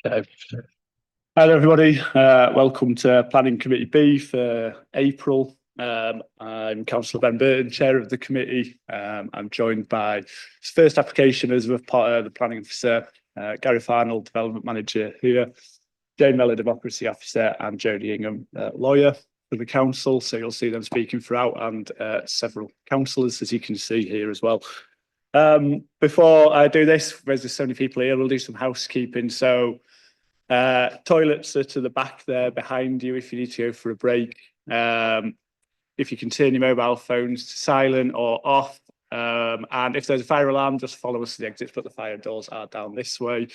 Okay. Hello, everybody. Welcome to Planning Committee B for April. I'm Councillor Ben Burton, Chair of the committee. I'm joined by his first application as the Planning Officer, Gareth Arnold, Development Manager here, Jane Mellor, Democracy Officer, and Jodie Ingham, Lawyer for the Council. So you'll see them speaking throughout, and several councillors, as you can see here as well. Before I do this, there's just so many people here, we'll do some housekeeping. So toilets are to the back there behind you if you need to go for a break. If you can turn your mobile phones to silent or off, and if there's a fire alarm, just follow us to the exits, but the fire doors are down this way.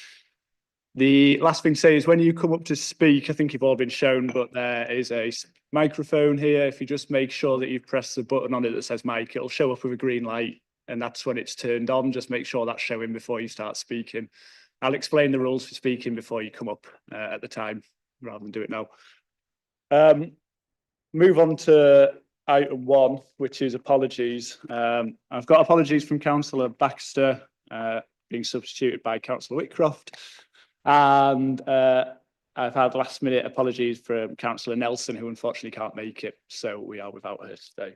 The last thing to say is when you come up to speak, I think you've all been shown, but there is a microphone here. If you just make sure that you've pressed the button on it that says mic, it'll show up with a green light, and that's when it's turned on. Just make sure that's showing before you start speaking. I'll explain the rules for speaking before you come up at the time, rather than do it now. Move on to item 1, which is apologies. I've got apologies from Councillor Baxter, being substituted by Councillor Whitcroft. And I've had last minute apologies from Councillor Nelson, who unfortunately can't make it. So we are without her today.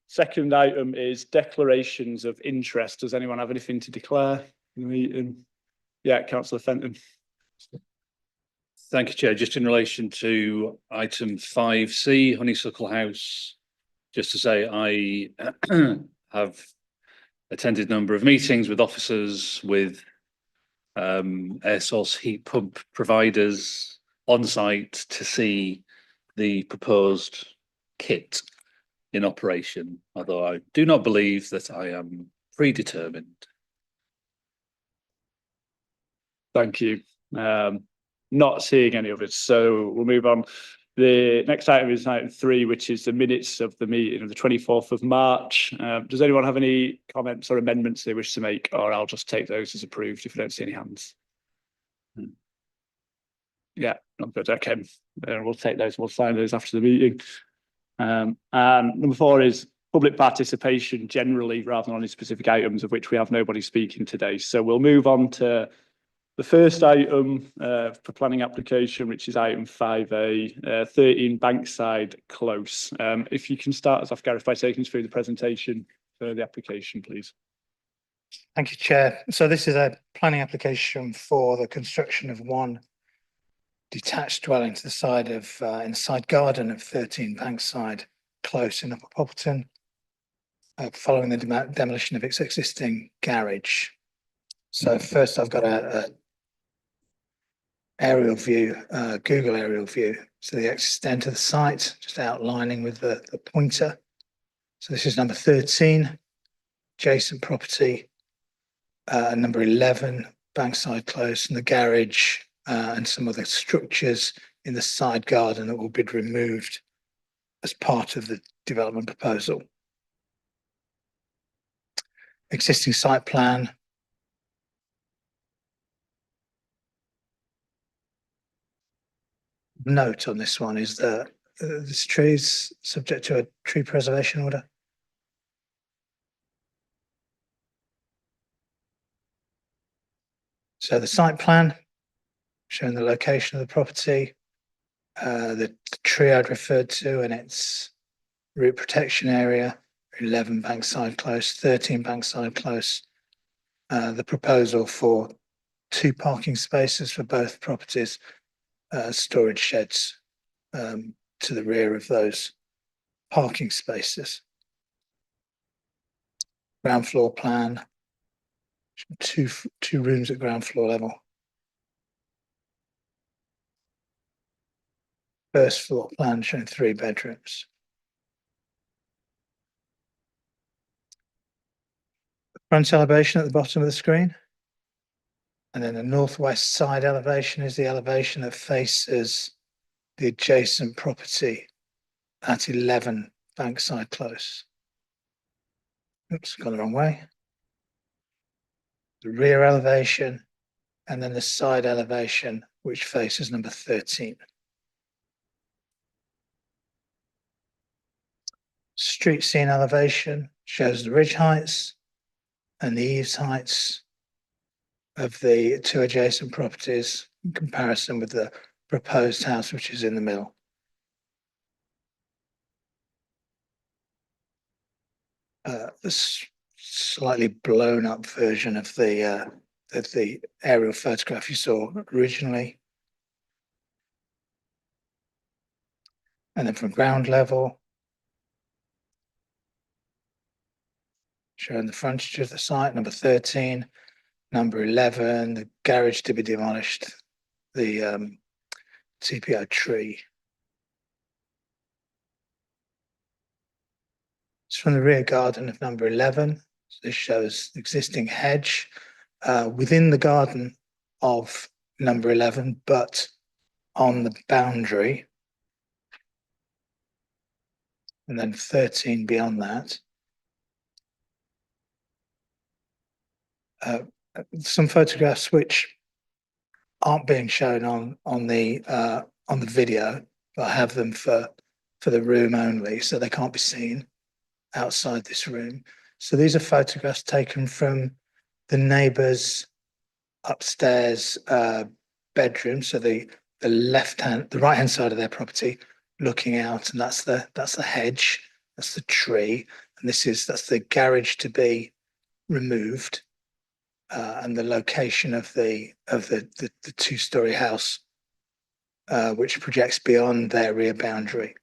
Second item is declarations of interest. Does anyone have anything to declare in the meeting? Yeah, Councillor Fenton. Thank you, Chair. Just in relation to item 5C, Honeysuckle House, just to say I have attended a number of meetings with officers, with air source heat pump providers on site to see the proposed kit in operation, although I do not believe that I am predetermined. Thank you. Not seeing any of it, so we'll move on. The next item is item 3, which is the minutes of the meeting of the 24th of March. Does anyone have any comments or amendments they wish to make, or I'll just take those as approved if I don't see any hands? Yeah, not good. Okay, we'll take those. We'll sign those after the meeting. And number 4 is public participation generally, rather than on any specific items, of which we have nobody speaking today. So we'll move on to the first item for planning application, which is item 5A, 13 Bankside Close. If you can start us off, Gareth, by taking us through the presentation for the application, please. Thank you, Chair. So this is a planning application for the construction of one detached dwelling to the side of inside garden of 13 Bankside Close in Upper Poppleton, following the demolition of its existing garage. So first I've got a aerial view, Google aerial view. So the extent of the site, just outlining with the pointer. So this is number 13, adjacent property, number 11, Bankside Close, and the garage and some of the structures in the side garden that will be removed as part of the development proposal. Existing site plan. Note on this one is that this tree is subject to a tree preservation order. So the site plan showing the location of the property, the tree I'd referred to and its root protection area, 11 Bankside Close, 13 Bankside Close, the proposal for 2 parking spaces for both properties, storage sheds to the rear of those parking spaces. Ground floor plan, two rooms at ground floor level. First floor plan showing 3 bedrooms. The front elevation at the bottom of the screen. And then the northwest side elevation is the elevation that faces the adjacent property at 11 Bankside Close. Oops, gone the wrong way. The rear elevation and then the side elevation, which faces number 13. Street scene elevation shows the ridge heights and the eaves heights of the two adjacent properties in comparison with the proposed house, which is in the middle. This slightly blown up version of the aerial photograph you saw originally. And then from ground level, showing the frontage of the site, number 13, number 11, the garage to be demolished, the TPO tree. It's from the rear garden of number 11. So this shows the existing hedge within the garden of number 11, but on the boundary. And then 13 beyond that. Some photographs which aren't being shown on the video, but I have them for the room only, so they can't be seen outside this room. So these are photographs taken from the neighbour's upstairs bedroom. So the right hand side of their property, looking out, and that's the hedge, that's the tree, and that's the garage to be removed, and the location of the two-story house, which projects beyond their rear boundary.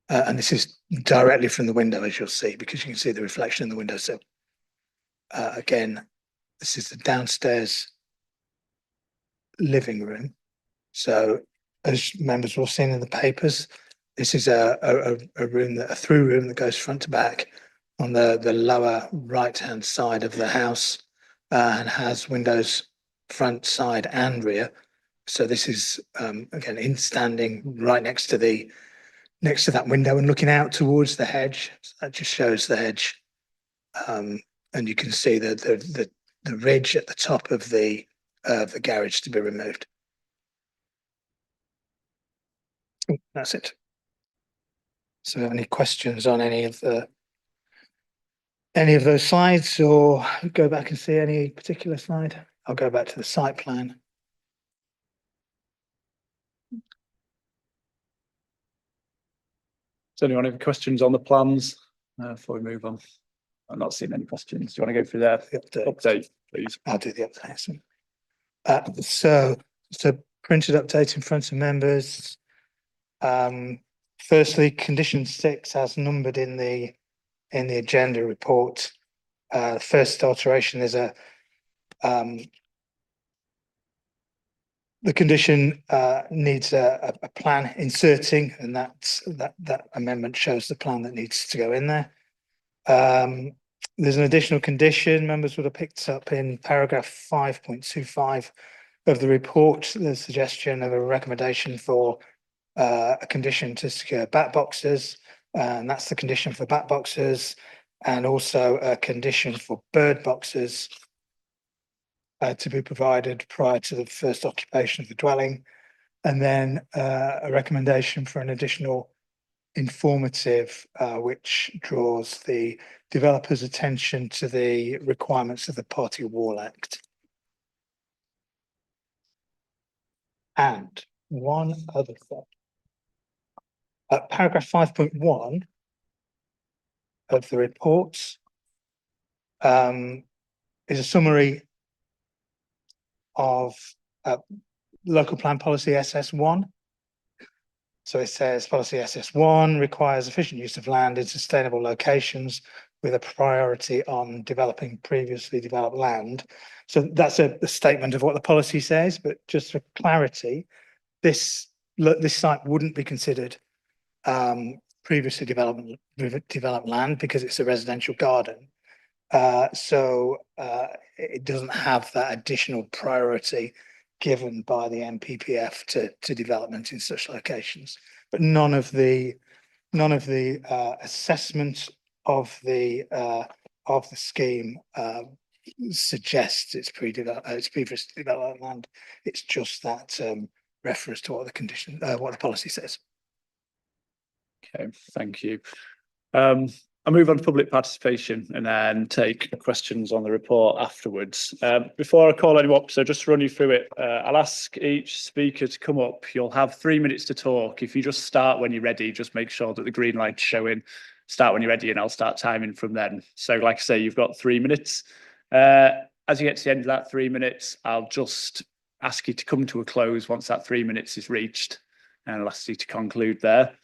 And this is directly from the window, as you'll see, because you can see the reflection in the windowsill. Again, this is the downstairs living room. So, as members will have seen in the papers, this is a through room that goes front to back on the lower right-hand side of the house, and has windows front, side, and rear. So this is again standing right next to that window and looking out towards the hedge. So that just shows the hedge, and you can see the ridge at the top of the garage to be removed. That's it. So, any questions on any of those slides, or go back and see any particular slide? I'll go back to the site plan. Does anyone have questions on the plans before we move on? I'm not seeing any questions. Do you want to go through the update, please? I'll do the update. So printed update in front of members. Firstly, condition 6 as numbered in the agenda report. First alteration is the condition needs a plan inserting, and that amendment shows the plan that needs to go in there. There's an additional condition members would have picked up in paragraph 5.25 of the report, the suggestion of a recommendation for a condition to secure bat boxes, and that's the condition for bat boxes, and also a condition for bird boxes to be provided prior to the first occupation of the dwelling, and then a recommendation for an additional informative which draws the developer's attention to the requirements of the Party Wall Act. And one other thing. Paragraph 5.1 of the report is a summary of local plan policy SS1. So it says policy SS1 requires efficient use of land in sustainable locations with a priority on developing previously developed land. So that's a statement of what the policy says, but just for clarity, this site wouldn't be considered previously developed land because it's a residential garden. So it doesn't have that additional priority given by the NPPF to development in such locations. But none of the assessment of the scheme suggests it's previously developed land. It's just that reference to what the policy says. Okay, thank you. I'll move on to public participation and then take questions on the report afterwards. Before I call anyone up, so just to run you through it, I'll ask each speaker to come up. You'll have 3 minutes to talk. If you just start when you're ready, just make sure that the green light's showing. Start when you're ready and I'll start timing from then. So like I say, you've got 3 minutes. As you get to the end of that 3 minutes, I'll just ask you to come to a close once that 3 minutes is reached, and I'll ask you to conclude there.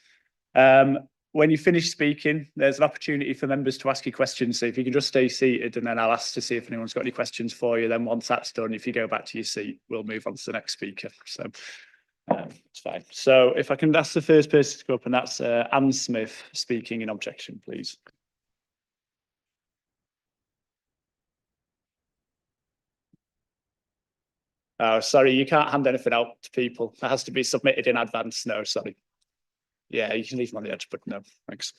When you finish speaking, there's an opportunity for members to ask you questions. So if you can just stay seated, and then I'll ask to see if anyone's got any questions for you. Then once that's done, if you go back to your seat, we'll move on to the next speaker. So it's fine. So if I can ask the first person to go up, and that's Anne Smith speaking in objection, please. Oh, sorry, you can't hand anything out to people. That has to be submitted in advance. No, sorry. Yeah, you can leave them on the edge, but no, thanks.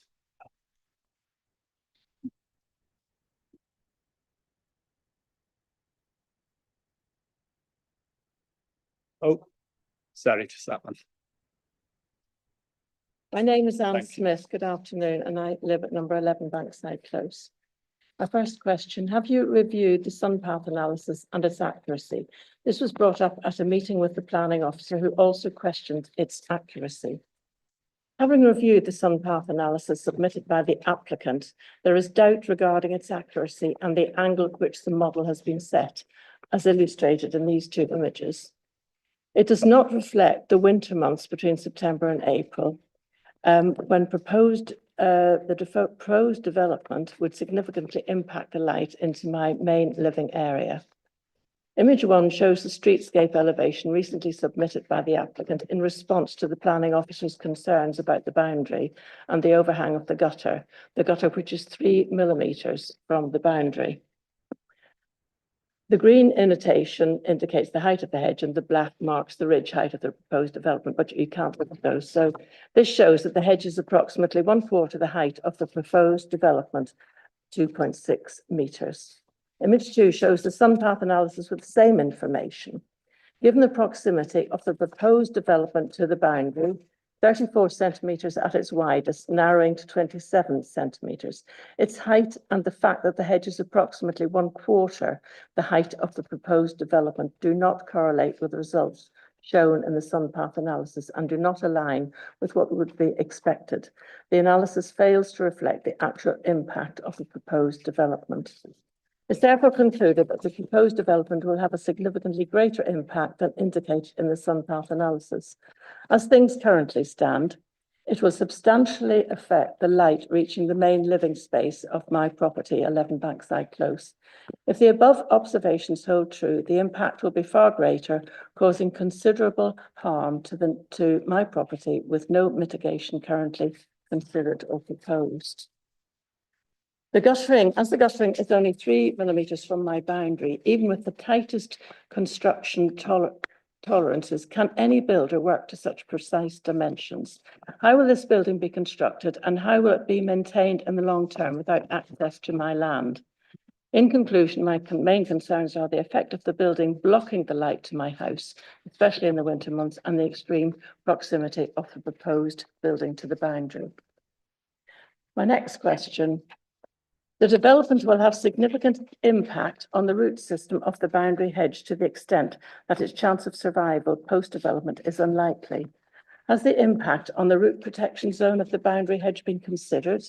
Oh, sorry, just that one. My name is Anne Thank you. Smith. Good afternoon, and I live at number 11 Bankside Close. My first question, have you reviewed the sun path analysis and its accuracy? This was brought up at a meeting with the planning officer, who also questioned its accuracy. Having reviewed the sun path analysis submitted by the applicant, there is doubt regarding its accuracy and the angle at which the model has been set, as illustrated in these two images. It does not reflect the winter months between September and April, when proposed development would significantly impact the light into my main living area. Image 1 shows the streetscape elevation recently submitted by the applicant in response to the planning officer's concerns about the boundary and the overhang of the gutter which is 3 millimeters from the boundary. The green annotation indicates the height of the hedge and the black marks the ridge height of the proposed development, but you can't look at those. So this shows that the hedge is approximately 1/4 the height of the proposed development, 2.6 meters. Image 2 shows the sun path analysis with the same information. Given the proximity of the proposed development to the boundary, 34 centimeters at its widest, narrowing to 27 centimeters. Its height and the fact that the hedge is approximately 1/4 the height of the proposed development do not correlate with the results shown in the sun path analysis and do not align with what would be expected. The analysis fails to reflect the actual impact of the proposed development. It's therefore concluded that the proposed development will have a significantly greater impact than indicated in the sun path analysis. As things currently stand, it will substantially affect the light reaching the main living space of my property, 11 Bankside Close. If the above observations hold true, the impact will be far greater, causing considerable harm to my property with no mitigation currently considered or proposed. The guttering is only 3 millimeters from my boundary, even with the tightest construction tolerances, can any builder work to such precise dimensions? How will this building be constructed and how will it be maintained in the long term without access to my land? In conclusion, my main concerns are the effect of the building blocking the light to my house, especially in the winter months, and the extreme proximity of the proposed building to the boundary. My next question. The development will have significant impact on the root system of the boundary hedge to the extent that its chance of survival post-development is unlikely. Has the impact on the root protection zone of the boundary hedge been considered?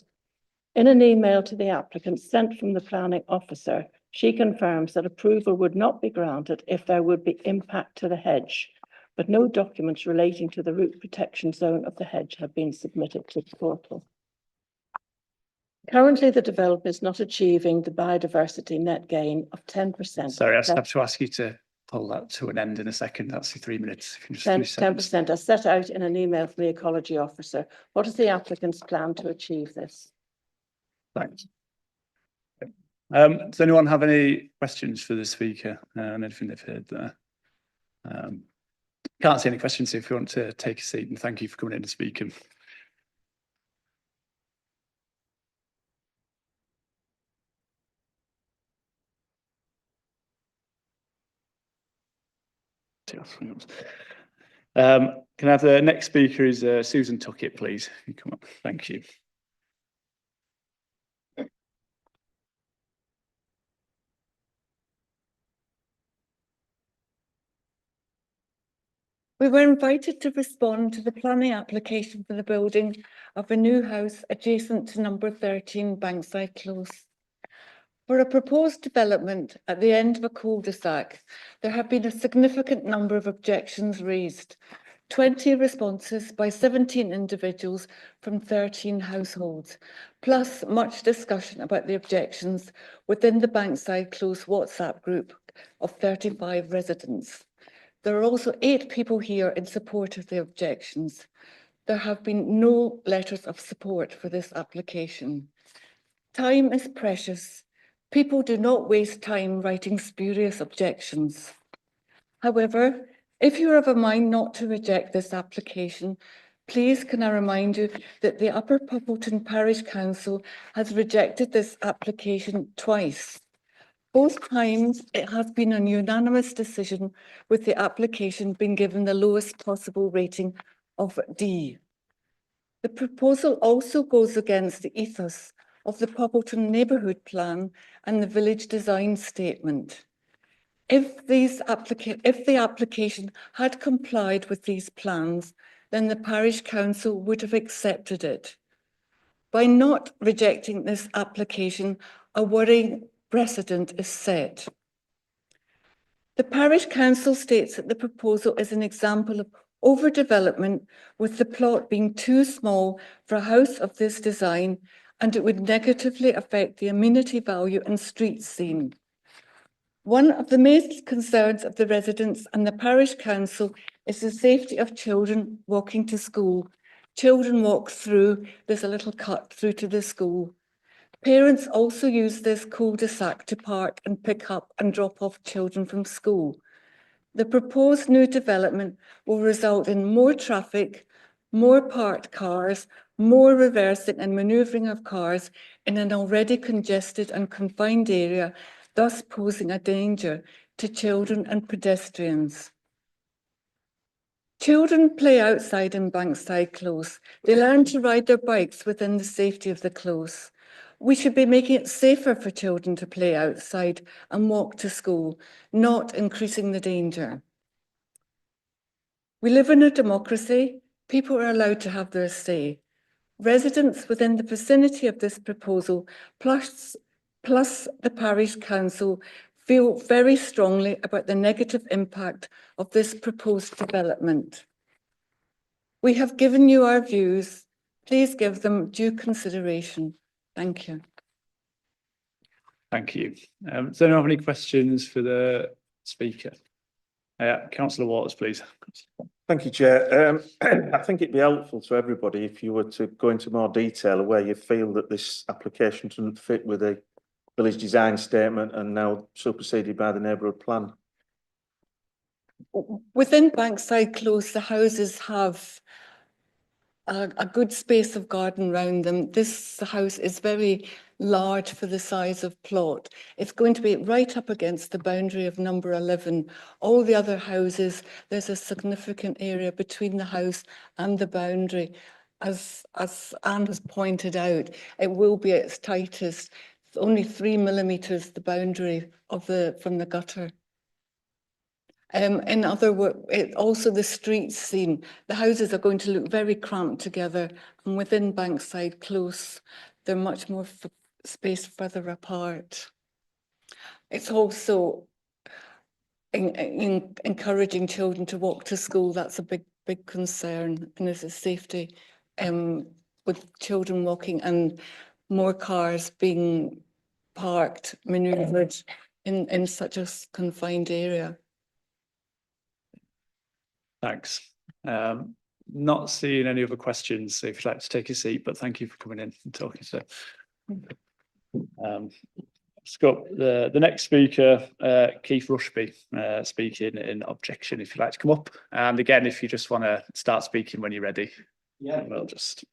In an email to the applicant sent from the planning officer, she confirms that approval would not be granted if there would be impact to the hedge, but no documents relating to the root protection zone of the hedge have been submitted to the portal. Currently, the developer is not achieving the biodiversity net gain of 10%. Sorry, I just have to ask you to pull that to an end in a second. That's your 3 minutes. 10% as set out in an email from the ecology officer. What is the applicant's plan to achieve this? Thanks. Does anyone have any questions for the speaker on anything they've heard there? Can't see any questions, so if you want to take a seat, and thank you for coming in and speaking. Can I have the next speaker is Susan Tuckett, please? Come on, thank you. We were invited to respond to the planning application for the building of a new house adjacent to number 13 Bankside Close. For a proposed development at the end of a cul-de-sac, there have been a significant number of objections raised, 20 responses by 17 individuals from 13 households, plus much discussion about the objections within the Bankside Close WhatsApp group of 35 residents. There are also 8 people here in support of the objections. There have been no letters of support for this application. Time is precious. People do not waste time writing spurious objections. However, if you are of a mind not to reject this application, please can I remind you that the Upper Poppleton Parish Council has rejected this application twice. Both times it has been a unanimous decision, with the application being given the lowest possible rating of D. The proposal also goes against the ethos of the Poppleton Neighbourhood Plan and the Village Design Statement. If the application had complied with these plans, then the Parish Council would have accepted it. By not rejecting this application, a worrying precedent is set. The Parish Council states that the proposal is an example of overdevelopment, with the plot being too small for a house of this design, and it would negatively affect the amenity value and street scene. One of the main concerns of the residents and the Parish Council is the safety of children walking to school. Children walk through, there's a little cut through to the school. Parents also use this cul-de-sac to park and pick up and drop off children from school. The proposed new development will result in more traffic, more parked cars, more reversing and manoeuvring of cars in an already congested and confined area, thus posing a danger to children and pedestrians. Children play outside in Bankside Close. They learn to ride their bikes within the safety of the close. We should be making it safer for children to play outside and walk to school, not increasing the danger. We live in a democracy. People are allowed to have their say. Residents within the vicinity of this proposal, plus the Parish Council, feel very strongly about the negative impact of this proposed development. We have given you our views. Please give them due consideration. Thank you. Thank you. Does anyone have any questions for the speaker? Councillor Waters, please. Thank you, Chair. I think it'd be helpful to everybody if you were to go into more detail of where you feel that this application doesn't fit with the village design statement and now superseded by the neighbourhood plan. Within Bankside Close, the houses have a good space of garden around them. This house is very large for the size of plot. It's going to be right up against the boundary of number 11. All the other houses, there's a significant area between the house and the boundary. As Anne has pointed out, it will be at its tightest. It's only 3 millimetres the boundary of from the gutter. In other words, also the street scene, the houses are going to look very cramped together, and within Bankside Close, they're much more space further apart. It's also encouraging children to walk to school. That's a big concern, and there's a safety with children walking and more cars being parked, manoeuvred in such a confined area. Thanks. Not seeing any other questions, so if you'd like to take a seat, but thank you for coming in and talking. So, Scott, the next speaker, Keith Rushby, speaking in objection, if you'd like to come up. And again, if you just want to start speaking when you're ready. Yeah. We'll just...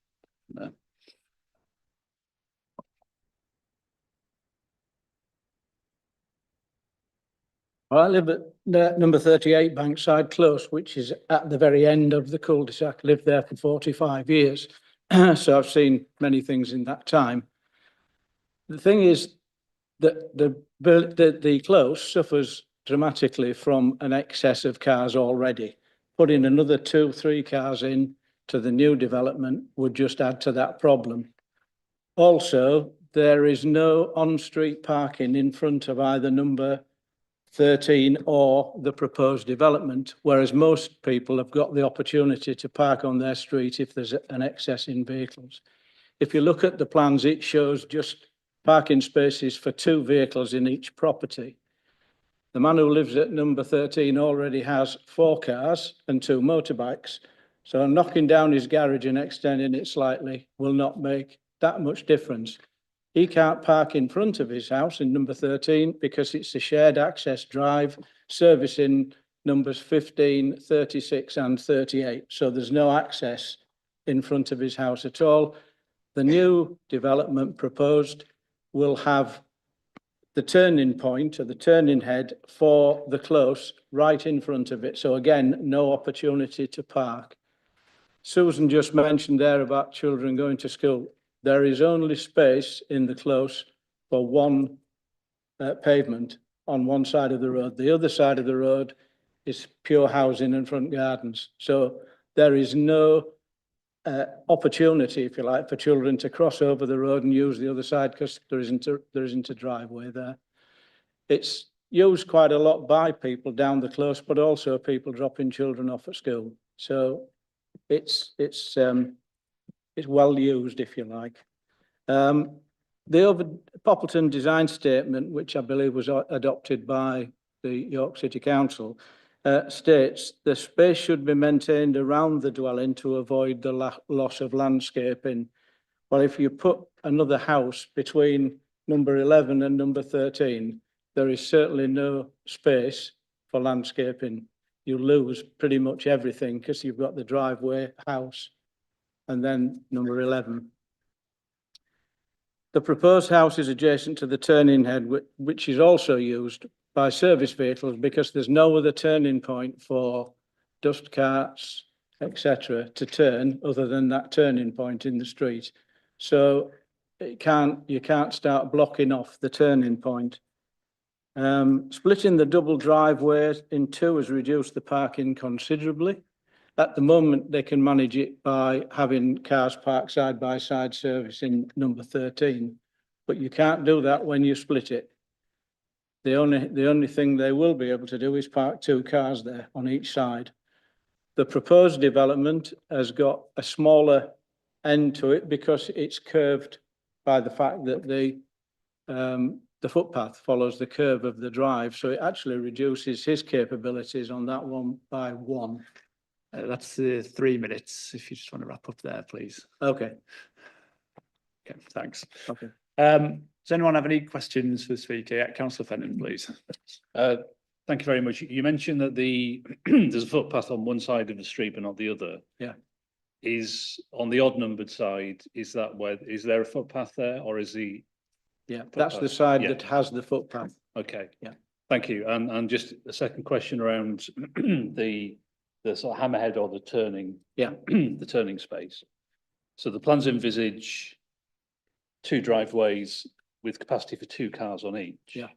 I live at number 38 Bankside Close, which is at the very end of the cul-de-sac. Lived there for 45 years, so I've seen many things in that time. The thing is that the close suffers dramatically from an excess of cars already. putting another 2-3 cars in to the new development would just add to that problem. Also, there is no on-street parking in front of either number 13 or the proposed development, whereas most people have got the opportunity to park on their street if there's an excess in vehicles. If you look at the plans, it shows just parking spaces for 2 vehicles in each property. The man who lives at number 13 already has 4 cars and 2 motorbikes. So knocking down his garage and extending it slightly will not make that much difference. He can't park in front of his house in number 13 because it's a shared access drive servicing numbers 15, 36 and 38. So there's no access in front of his house at all. The new development proposed will have the turning point or the turning head for the close right in front of it. So again, no opportunity to park. Susan just mentioned there about children going to school. There is only space in the close for one pavement on one side of the road. The other side of the road is pure housing and front gardens. So there is no opportunity, if you like, for children to cross over the road and use the other side because there isn't a driveway there. It's used quite a lot by people down the close, but also people dropping children off at school. So it's well used, if you like. The Poppleton design statement, which I believe was adopted by the York City Council, states the space should be maintained around the dwelling to avoid the loss of landscaping. Well, if you put another house between number 11 and number 13, there is certainly no space for landscaping. You lose pretty much everything because you've got the driveway, house, and then number 11. The proposed house is adjacent to the turning head, which is also used by service vehicles because there's no other turning point for dust carts, etc., to turn other than that turning point in the street. So you can't start blocking off the turning point. Splitting the double driveway in 2 has reduced the parking considerably. At the moment, they can manage it by having cars parked side by side servicing number 13, but you can't do that when you split it. The only thing they will be able to do is park 2 cars there on each side. The proposed development has got a smaller end to it because it's curved by the fact that the footpath follows the curve of the drive. So it actually reduces his capabilities on that one by 1. That's 3 minutes. If you just want to wrap up there, please. Okay. Okay, thanks. Okay. Does anyone have any questions for the speaker? Yeah, Councillor Fenton, please. Thank you very much. You mentioned that there's a footpath on one side of the street but not the other. Yeah. Is on the odd numbered side, is there a footpath there or is the? Yeah, that's the side Yeah. that has the footpath. Okay. Yeah. Thank you. And just a second question around the sort of hammerhead or the turning. Yeah. The turning space. So the plans envisage 2 driveways with capacity for 2 cars on each. Yeah.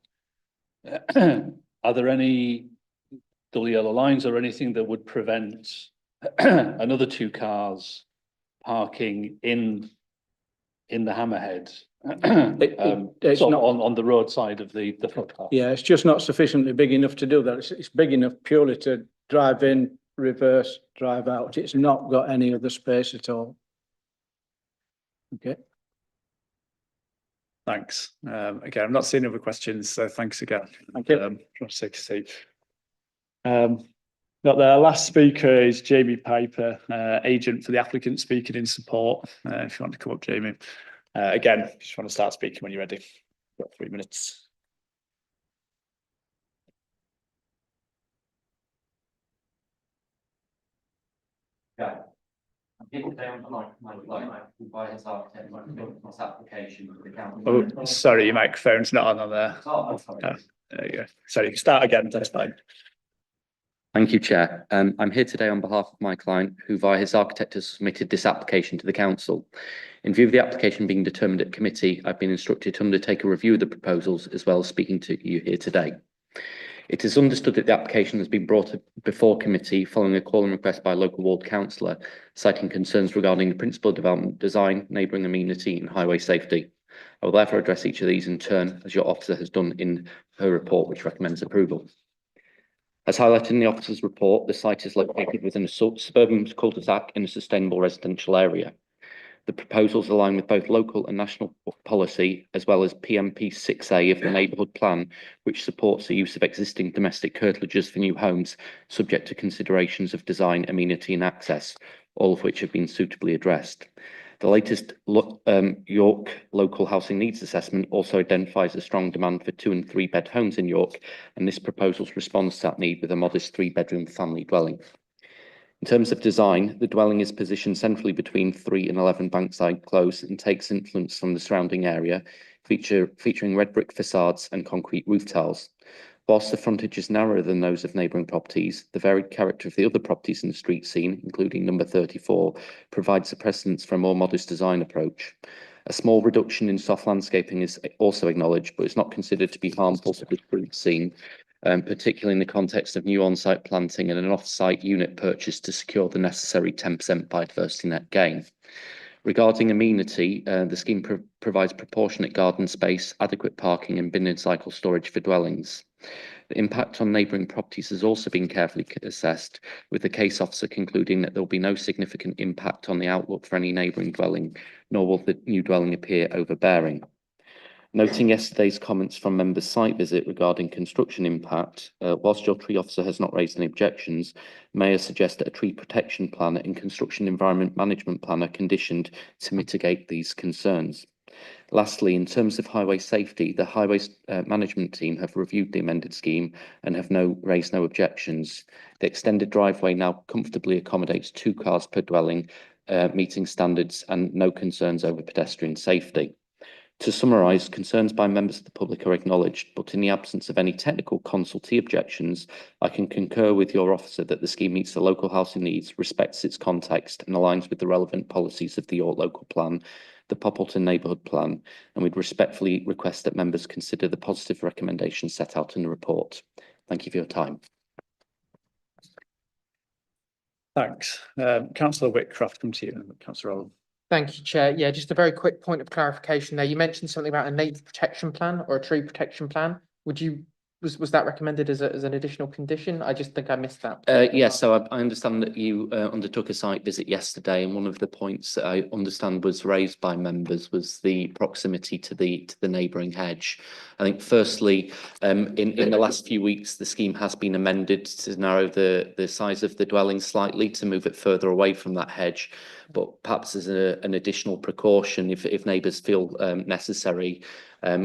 Are there any double yellow lines or anything that would prevent another 2 cars parking in the hammerhead? It's not not on the roadside of the footpath. Yeah, it's just not sufficiently big enough to do that. It's big enough purely to drive in, reverse, drive out. It's not got any other space at all. Okay. Thanks. Again, I'm not seeing other questions, so thanks again. Thank you. Got the last speaker is Jamie Piper, agent for the applicant, speaking in support. If you want to come up, Jamie. Again, just want to start speaking when you're ready. Got 3 minutes. Yeah. People don't by his architect, this application for the council. Oh, sorry, your microphone's not on there. Oh, sorry. Oh, there you go. Sorry, start again. That's fine. Thank you, Chair. I'm here today on behalf of my client, who via his architect has submitted this application to the council. In view of the application being determined at committee, I've been instructed to undertake a review of the proposals as well as speaking to you here today. It is understood that the application has been brought before committee following a call and request by a local ward councillor, citing concerns regarding the principal development, design, neighbouring amenity and highway safety. I will therefore address each of these in turn, as your officer has done in her report, which recommends approval. As highlighted in the officer's report, the site is located within a suburban cul-de-sac in a sustainable residential area. The proposals align with both local and national policy, as well as PMP 6A of the neighbourhood plan, which supports the use of existing domestic curtilages for new homes, subject to considerations of design, amenity and access, all of which have been suitably addressed. The latest York Local Housing Needs Assessment also identifies a strong demand for 2 and 3 bed homes in York, and this proposal responds to that need with a modest 3-bedroom family dwelling. In terms of design, the dwelling is positioned centrally between 3 and 11 Bankside Close and takes influence from the surrounding area, featuring red brick facades and concrete roof tiles. Whilst the frontage is narrower than those of neighbouring properties, the varied character of the other properties in the street scene, including number 34, provides a precedence for a more modest design approach. A small reduction in soft landscaping is also acknowledged, but it's not considered to be harmful to the street scene, particularly in the context of new on-site planting and an off-site unit purchase to secure the necessary 10% biodiversity net gain. Regarding amenity, the scheme provides proportionate garden space, adequate parking and bin and cycle storage for dwellings. The impact on neighbouring properties has also been carefully assessed, with the case officer concluding that there will be no significant impact on the outlook for any neighbouring dwelling, nor will the new dwelling appear overbearing. Noting yesterday's comments from members' site visit regarding construction impact, whilst your tree officer has not raised any objections, Mayor suggest that a tree protection plan and construction environment management plan are conditioned to mitigate these concerns. Lastly, in terms of highway safety, the highways management team have reviewed the amended scheme and have raised no objections. The extended driveway now comfortably accommodates 2 cars per dwelling, meeting standards and no concerns over pedestrian safety. To summarise, concerns by members of the public are acknowledged, but in the absence of any technical consultee objections, I can concur with your officer that the scheme meets the local housing needs, respects its context and aligns with the relevant policies of the York Local Plan, the Poppleton Neighbourhood Plan, and we'd respectfully request that members consider the positive recommendations set out in the report. Thank you for your time. Thanks. Councillor Whitcroft, come to you. Councillor Owen. Thank you, Chair. Yeah, just a very quick point of clarification there. You mentioned something about a nature protection plan or a tree protection plan. Was that recommended as an additional condition? I just think I missed that. Yes, so I understand that you undertook a site visit yesterday, and one of the points that I understand was raised by members was the proximity to the neighbouring hedge. I think firstly, in the last few weeks, the scheme has been amended to narrow the size of the dwelling slightly to move it further away from that hedge. But perhaps as an additional precaution, if neighbours feel necessary,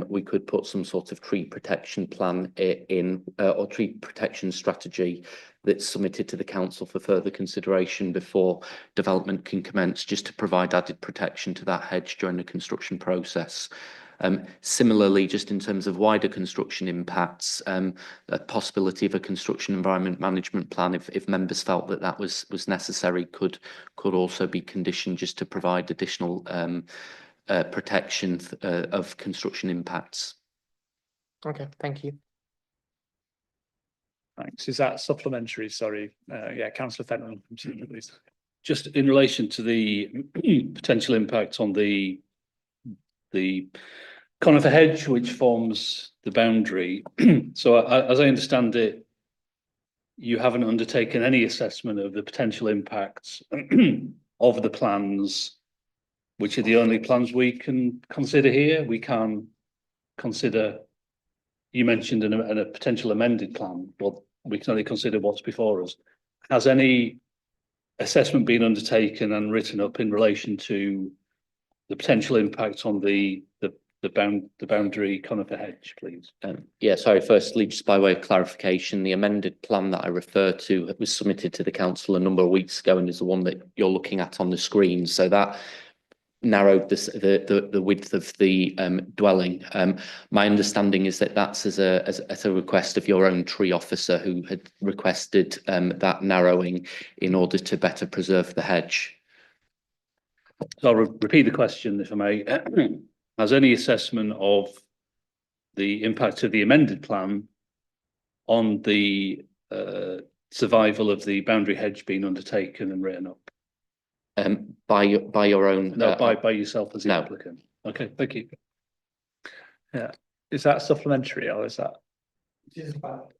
we could put some sort of tree protection plan in or tree protection strategy that's submitted to the council for further consideration before development can commence, just to provide added protection to that hedge during the construction process. Similarly, just in terms of wider construction impacts, a possibility of a construction environment management plan, if members felt that was necessary, could also be conditioned just to provide additional protection of construction impacts. Okay, thank you. Thanks. Is that supplementary? Sorry. Yeah, Councillor Fenton, please. Just in relation to the potential impact on the conifer hedge, which forms the boundary. So as I understand it, you haven't undertaken any assessment of the potential impacts of the plans, which are the only plans we can consider here. We can't consider, you mentioned in a potential amended plan, but we can only consider what's before us. Has any assessment been undertaken and written up in relation to the potential impact on the boundary conifer hedge, please? Yeah, sorry, firstly, just by way of clarification, the amended plan that I referred to was submitted to the council a number of weeks ago and is the one that you're looking at on the screen. So that narrowed the width of the dwelling. My understanding is that that's as a request of your own tree officer, who had requested that narrowing in order to better preserve the hedge. So I'll repeat the question, if I may. Has any assessment of the impact of the amended plan on the survival of the boundary hedge being undertaken and written up? By your own. No, by yourself as the no. applicant. Okay, thank you. Yeah, is that supplementary or is that?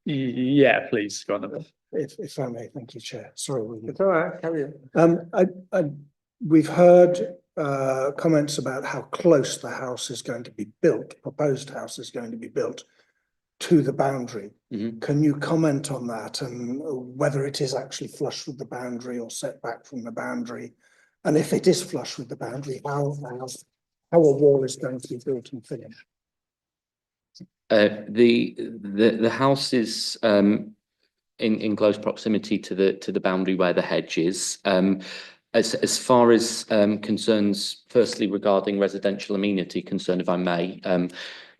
Yeah, please, go on then. If I may, thank you, Chair. Sorry. It's all right, carry on. We've heard comments about how close the house is going to be built, proposed house is going to be built to the boundary. Mhm. Can you comment on that and whether it is actually flush with the boundary or set back from the boundary? And if it is flush with the boundary, how a wall is going to be built and finished? The house is in close proximity to the boundary where the hedge is. As far as concerns, firstly regarding residential amenity concern, if I may,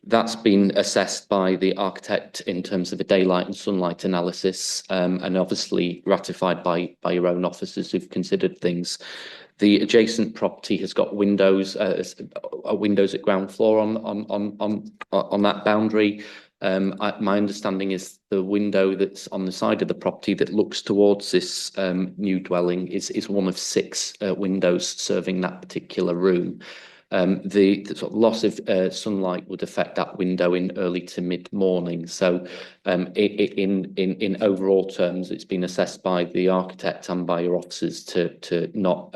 that's been assessed by the architect in terms of a daylight and sunlight analysis, and obviously ratified by your own officers who've considered things. The adjacent property has got windows, windows at ground floor on that boundary. My understanding is the window that's on the side of the property that looks towards this new dwelling is one of 6 windows serving that particular room. The sort of loss of sunlight would affect that window in early to mid morning. So in overall terms, it's been assessed by the architect and by your officers to not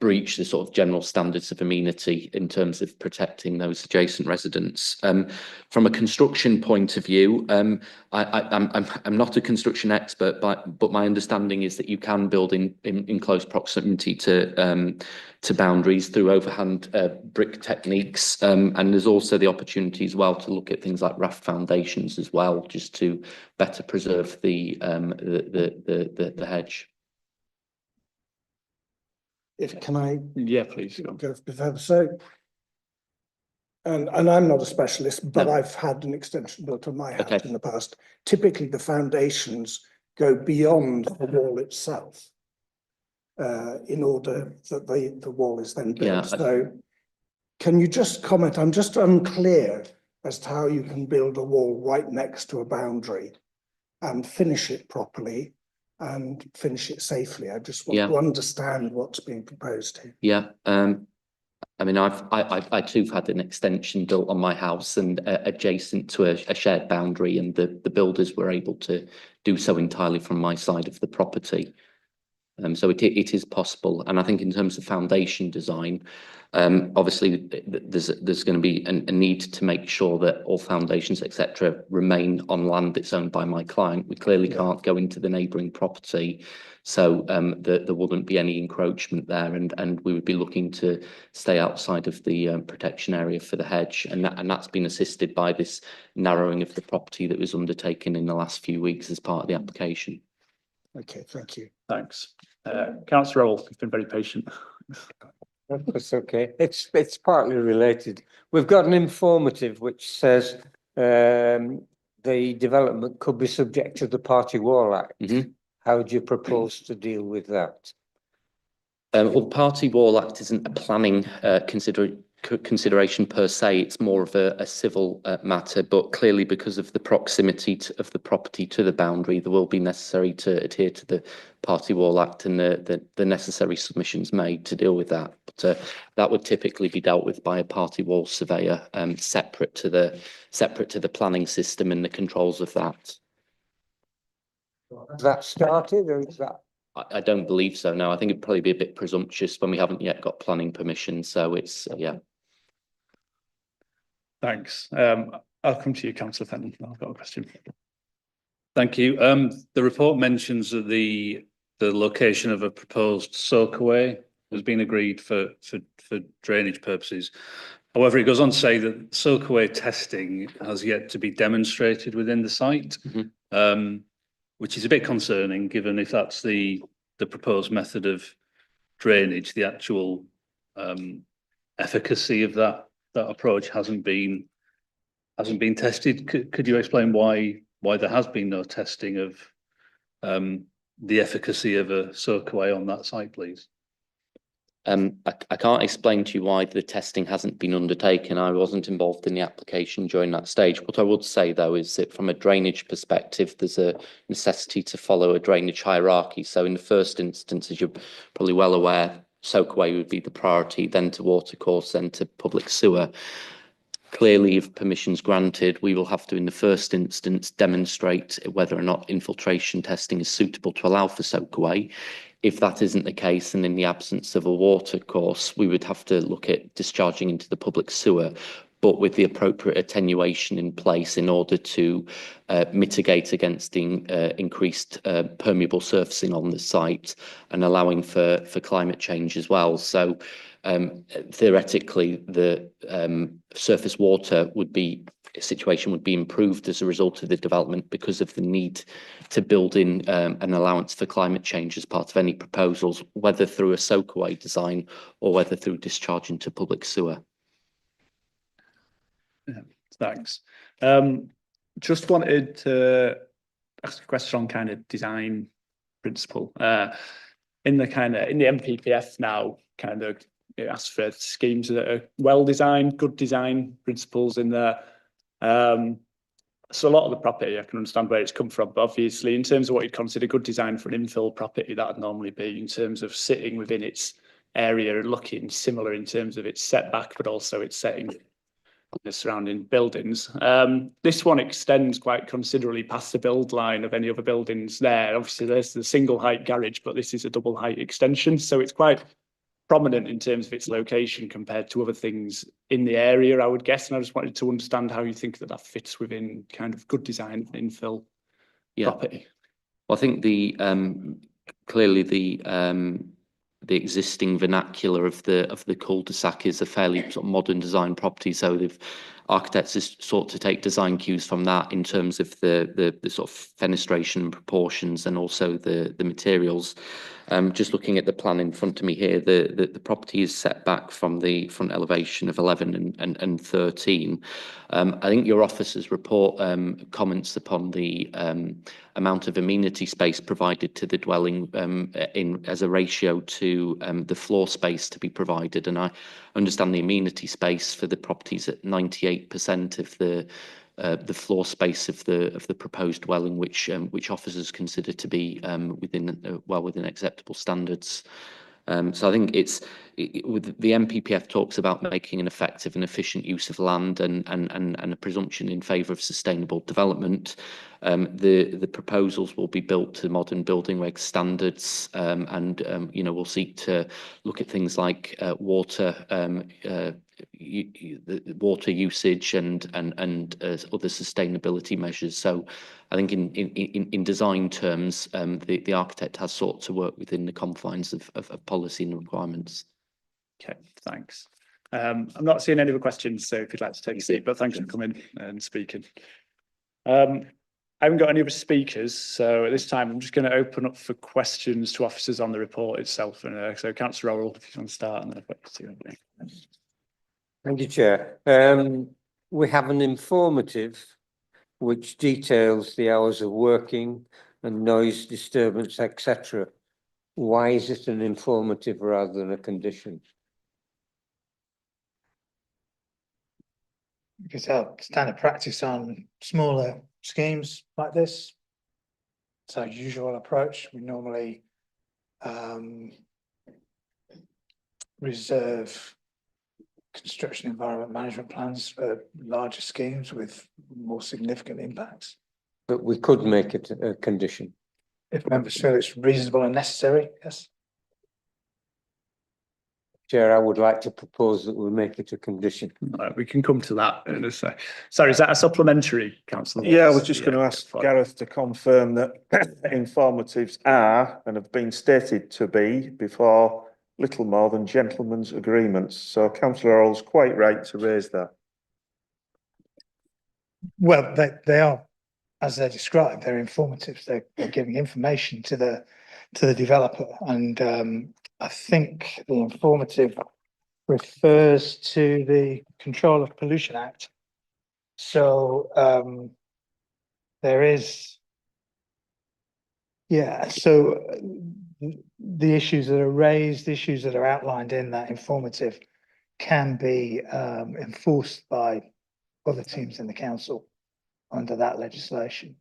breach the sort of general standards of amenity in terms of protecting those adjacent residents. From a construction point of view, I'm not a construction expert, but my understanding is that you can build in close proximity to boundaries through overhand brick techniques, and there's also the opportunity as well to look at things like raft foundations as well, just to better preserve the hedge. Can I Yeah, please. Go on. go further? So, and I'm not a specialist, but No. I've had an extension built on my house Okay. in the past. Typically, the foundations go beyond the wall itself in order that the wall is then built. Yeah. So can you just comment? I'm just unclear as to how you can build a wall right next to a boundary and finish it properly and finish it safely. I just want to understand what's being proposed here. Yeah. I mean, I too have had an extension built on my house and adjacent to a shared boundary, and the builders were able to do so entirely from my side of the property. So it is possible, and I think in terms of foundation design, obviously there's going to be a need to make sure that all foundations, etc., remain on land that's owned by my client. We clearly can't go into the neighbouring property, so there wouldn't be any encroachment there, and we would be looking to stay outside of the protection area for the hedge, and that's been assisted by this narrowing of the property that was undertaken in the last few weeks as part of the application. Okay, thank you. Thanks. Councillor Rowell, you've been very patient. That's okay. It's partly related. We've got an informative which says the development could be subject to the Party Wall Act. Mm-hmm. How do you propose to deal with that? Well, the Party Wall Act isn't a planning consideration per se. It's more of a civil matter, but clearly because of the proximity of the property to the boundary, there will be necessary to adhere to the Party Wall Act and the necessary submissions made to deal with that. But that would typically be dealt with by a party wall surveyor, separate to the planning system and the controls of that. Has that started, or is that? I don't believe so. No, I think it'd probably be a bit presumptuous when we haven't yet got planning permission. So it's yeah. Thanks. I'll come to you, Councillor Fenton. I've got a question. Thank you. The report mentions that the location of a proposed soakaway has been agreed for drainage purposes. However, it goes on to say that soakaway testing has yet to be demonstrated within the site, which is a bit concerning, given if that's the proposed method of drainage, the actual efficacy of that approach hasn't been tested. Could you explain why there has been no testing of the efficacy of a soakaway on that site, please? I can't explain to you why the testing hasn't been undertaken. I wasn't involved in the application during that stage. What I would say, though, is that from a drainage perspective, there's a necessity to follow a drainage hierarchy. So in the first instance, as you're probably well aware, soakaway would be the priority, then to watercourse, then to public sewer. Clearly, if permission's granted, we will have to, in the first instance, demonstrate whether or not infiltration testing is suitable to allow for soakaway. If that isn't the case, and in the absence of a watercourse, we would have to look at discharging into the public sewer, but with the appropriate attenuation in place in order to mitigate against the increased permeable surfacing on the site and allowing for climate change as well. So theoretically, the surface water situation would be improved as a result of the development because of the need to build in an allowance for climate change as part of any proposals, whether through a soakaway design or whether through discharge into public sewer. Yeah, thanks. Just wanted to ask a question on kind of design principle. In the MPPF now, kind of it asks for schemes that are well designed, good design principles in there. So a lot of the property, I can understand where it's come from, but obviously in terms of what you'd consider good design for an infill property, that would normally be in terms of sitting within its area and looking similar in terms of its setback, but also its setting the surrounding buildings. This one extends quite considerably past the build line of any other buildings there. Obviously there's the single height garage, but this is a double height extension, so it's quite prominent in terms of its location compared to other things in the area, I would guess. And I just wanted to understand how you think that that fits within kind of good design of an infill property. Well, I think the clearly the existing vernacular of the cul-de-sac is a fairly sort of modern design property. So the architects has sought to take design cues from that in terms of the sort of fenestration and proportions and also the materials. Just looking at the plan in front of me here, the property is set back from the front elevation of 11 and 13. I think your officer's report comments upon the amount of amenity space provided to the dwelling as a ratio to the floor space to be provided, and I understand the amenity space for the properties at 98% of the floor space of the proposed dwelling, which officers consider to be within acceptable standards. So I think with the MPPF talks about making an effective and efficient use of land and a presumption in favour of sustainable development. The proposals will be built to modern building reg standards, and we'll seek to look at things like water usage and other sustainability measures. So I think in design terms, the architect has sought to work within the confines of policy and requirements. Okay, thanks. I'm not seeing any other questions, so if you'd like to take a seat, but thanks for coming and speaking. I haven't got any other speakers, so at this time I'm just going to open up for questions to officers on the report itself. And so, Councillor Orrell, if you want to start, and then Thank you, Chair. We have an informative which details the hours of working and noise disturbance, etc. Why is it an informative rather than a condition? Because our standard practice on smaller schemes like this. It's our usual approach. We normally reserve construction environment management plans for larger schemes with more significant impacts. But we could make it a condition. If members feel it's reasonable and necessary, yes. Chair, I would like to propose that we make it a condition. Right, we can come to that in a sec. Sorry, is that a supplementary, Councillor? Yeah, I was just going to ask Gareth to confirm that informatives are and have been stated to be before little more than gentlemen's agreements. So Councillor Orrell's quite right to raise that. Well, they are, as they're described, they're informative. They're giving information to the developer, and I think the informative refers to the Control of Pollution Act. So there is, yeah. So the issues that are raised, issues that are outlined in that informative can be enforced by other teams in the council under that legislation.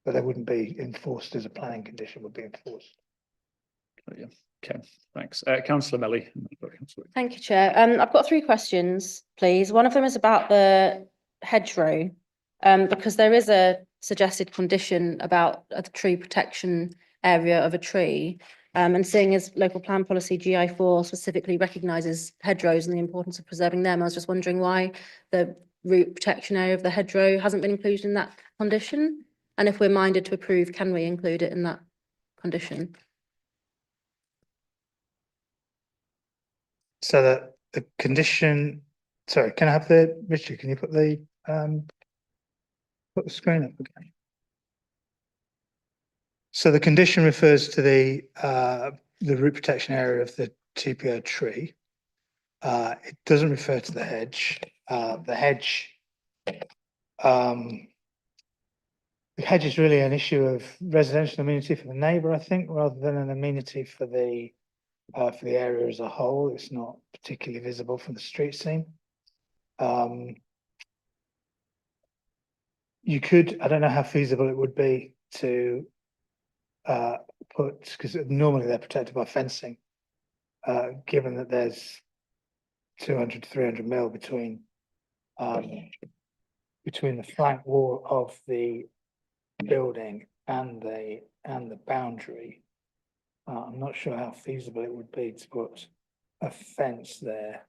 But they wouldn't be enforced as a planning condition, would be enforced. Yeah. Okay, thanks. Councillor Melly. Thank you, Chair. I've got 3 questions, please. One of them is about the hedgerow, because there is a suggested condition about a tree protection area of a tree. And seeing as local plan policy GI4 specifically recognises hedgerows and the importance of preserving them, I was just wondering why the root protection area of the hedgerow hasn't been included in that condition. And if we're minded to approve, can we include it in that condition? So that the condition, sorry, can I have Richard, can you put the screen up again? So the condition refers to the root protection area of the TPO tree. It doesn't refer to the hedge. The hedge is really an issue of residential amenity for the neighbour, I think, rather than an amenity for the area as a whole. It's not particularly visible from the street scene. You could, I don't know how feasible it would be to because normally they're protected by fencing, given that there's 200 to 300 mil between the flank wall of the building and the boundary. I'm not sure how feasible it would be to put a fence there.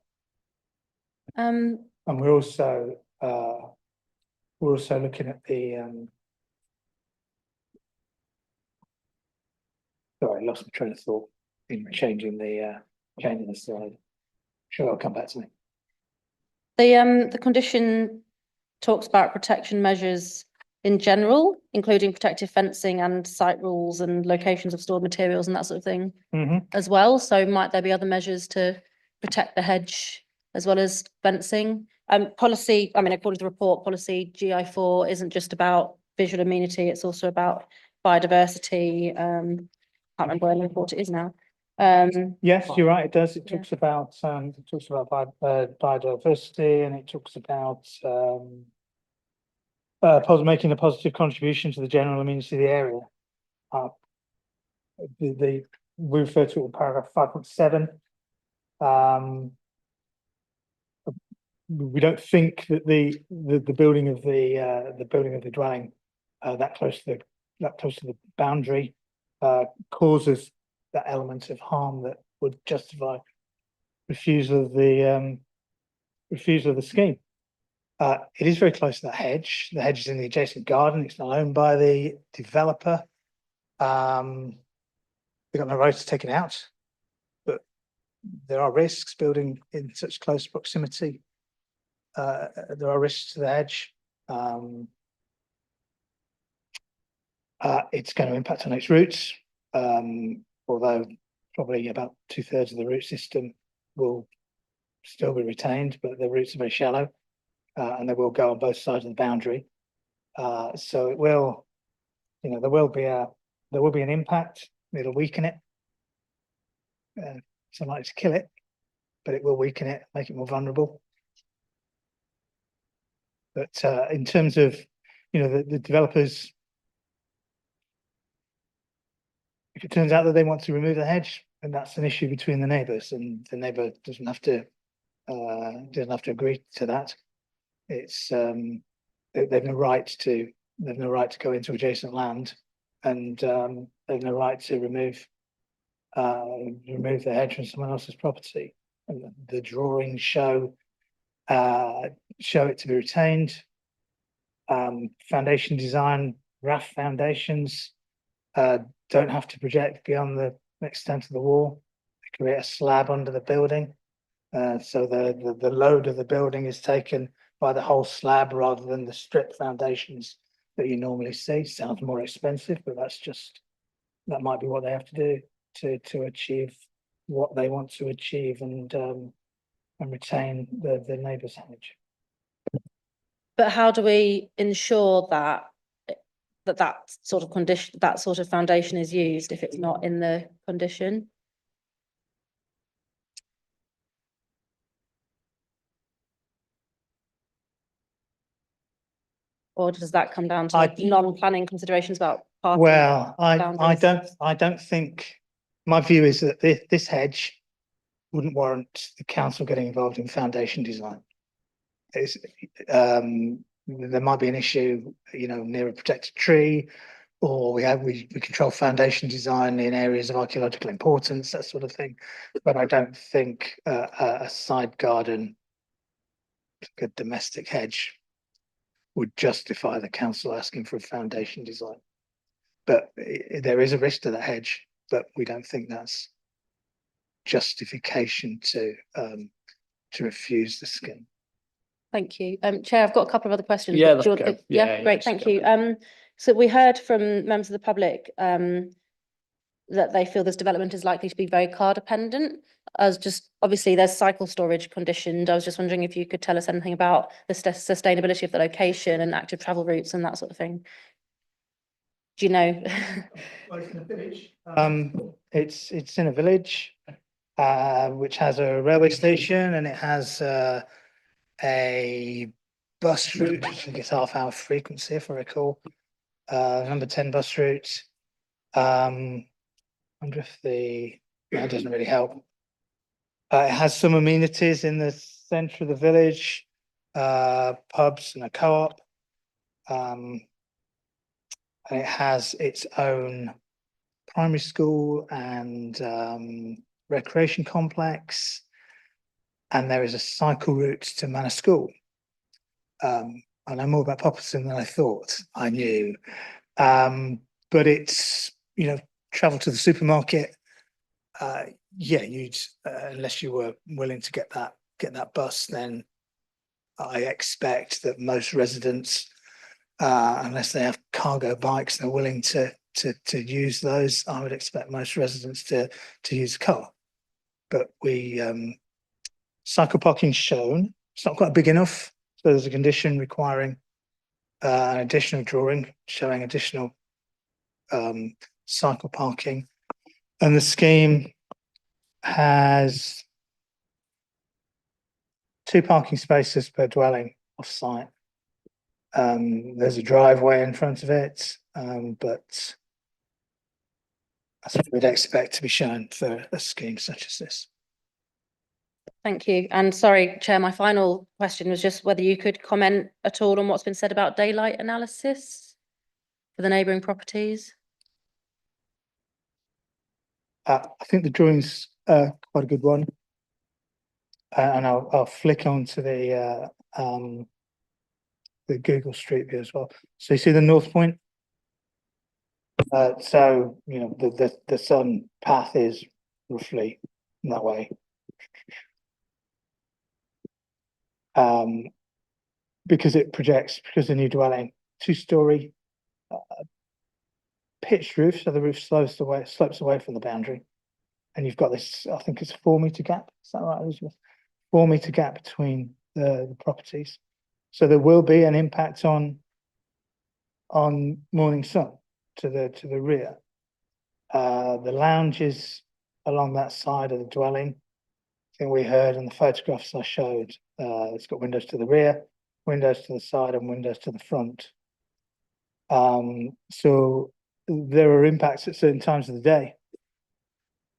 And we're also looking at the sorry, I lost my train of thought in changing the slide. Sure, I'll come back to me. The condition talks about protection measures in general, including protective fencing and site rules and locations of stored materials and that sort of thing as well. So might there be other measures to protect the hedge as well as fencing? Policy, I mean, according to the report, policy GI4 isn't just about visual amenity, it's also about biodiversity. Can't remember where the report it is now. Yes, you're right, it does. It Yeah. talks about biodiversity, and it talks about making a positive contribution to the general amenity of the area. We refer to it in paragraph 5.7. We don't think that the building of the dwelling that close to the boundary causes that element of harm that would justify refusal of the scheme. It is very close to that hedge. The hedge is in the adjacent garden. It's not owned by the developer. They've got no right to take it out, but there are risks building in such close proximity. There are risks to the hedge. It's going to impact on its roots, although probably about 2/3 of the root system will still be retained, but the roots are very shallow, and they will go on both sides of the boundary. So it will, there will be an impact. It'll weaken it. It's unlikely to kill it, but it will weaken it, make it more vulnerable. But in terms of, the developers, if it turns out that they want to remove the hedge, then that's an issue between the neighbours, and the neighbour doesn't have to agree to that. It's they've no right to go into adjacent land, and they've no right to remove the hedge from someone else's property. And the drawings show it to be retained. Foundation design, raft foundations don't have to project beyond the extent of the wall. They create a slab under the building, so the load of the building is taken by the whole slab rather than the strip foundations that you normally see. Sounds more expensive, but that might be what they have to do to achieve what they want to achieve and retain the neighbour's hedge. But how do we ensure that that sort of condition, that sort of foundation is used if it's not in the condition? Or does that come down to like non-planning considerations about parking? Well, I boundaries? don't think, my view is that this hedge wouldn't warrant the council getting involved in foundation design. It's, there might be an issue, you know, near a protected tree, or we control foundation design in areas of archaeological importance, that sort of thing. But I don't think a side garden, like a domestic hedge, would justify the council asking for a foundation design. But there is a risk to that hedge, but we don't think that's justification to refuse the scheme. Thank you. Chair, I've got a couple of other questions. Yeah, but do you let's want- go. Yeah, Yeah, great, let's thank go. you. So we heard from members of the public that they feel this development is likely to be very car dependent. As just, obviously there's cycle storage conditioned. I was just wondering if you could tell us anything about the sustainability of the location and active travel routes and that sort of thing. Do you know? It's in a village, which has a railway station, and it has a bus route, I think it's half-hour frequency, if I recall. Number 10 bus route. I wonder if that doesn't really help. It has some amenities in the centre of the village, pubs and a co-op. And it has its own primary school and recreation complex. And there is a cycle route to Manor School. I know more about Poppleton than I thought I knew. But it's, you know, travel to the supermarket. Yeah, you'd unless you were willing to get that bus, then I expect that most residents, unless they have cargo bikes, they're willing to use those. I would expect most residents to use a car. But we cycle parking shown. It's not quite big enough, so there's a condition requiring an additional drawing showing additional cycle parking, and the scheme has 2 parking spaces per dwelling off-site. There's a driveway in front of it, but that's what we'd expect to be shown for a scheme such as this. Thank you. And sorry, Chair, my final question was just whether you could comment at all on what's been said about daylight analysis for the neighbouring properties. I think the drawing's quite a good one, and I'll flick on to the Google Street View as well. So you see the North Point. So you know the sun path is roughly that way. Because it projects, because the new dwelling 2-story pitched roof, so the roof slopes away from the boundary, and you've got this, I think it's a 4-meter gap. Is that right, Elizabeth? 4-meter gap between the properties, so there will be an impact on morning sun to the rear. The lounge is along that side of the dwelling. I think we heard in the photographs I showed, it's got windows to the rear, windows to the side, and windows to the front. So there are impacts at certain times of the day,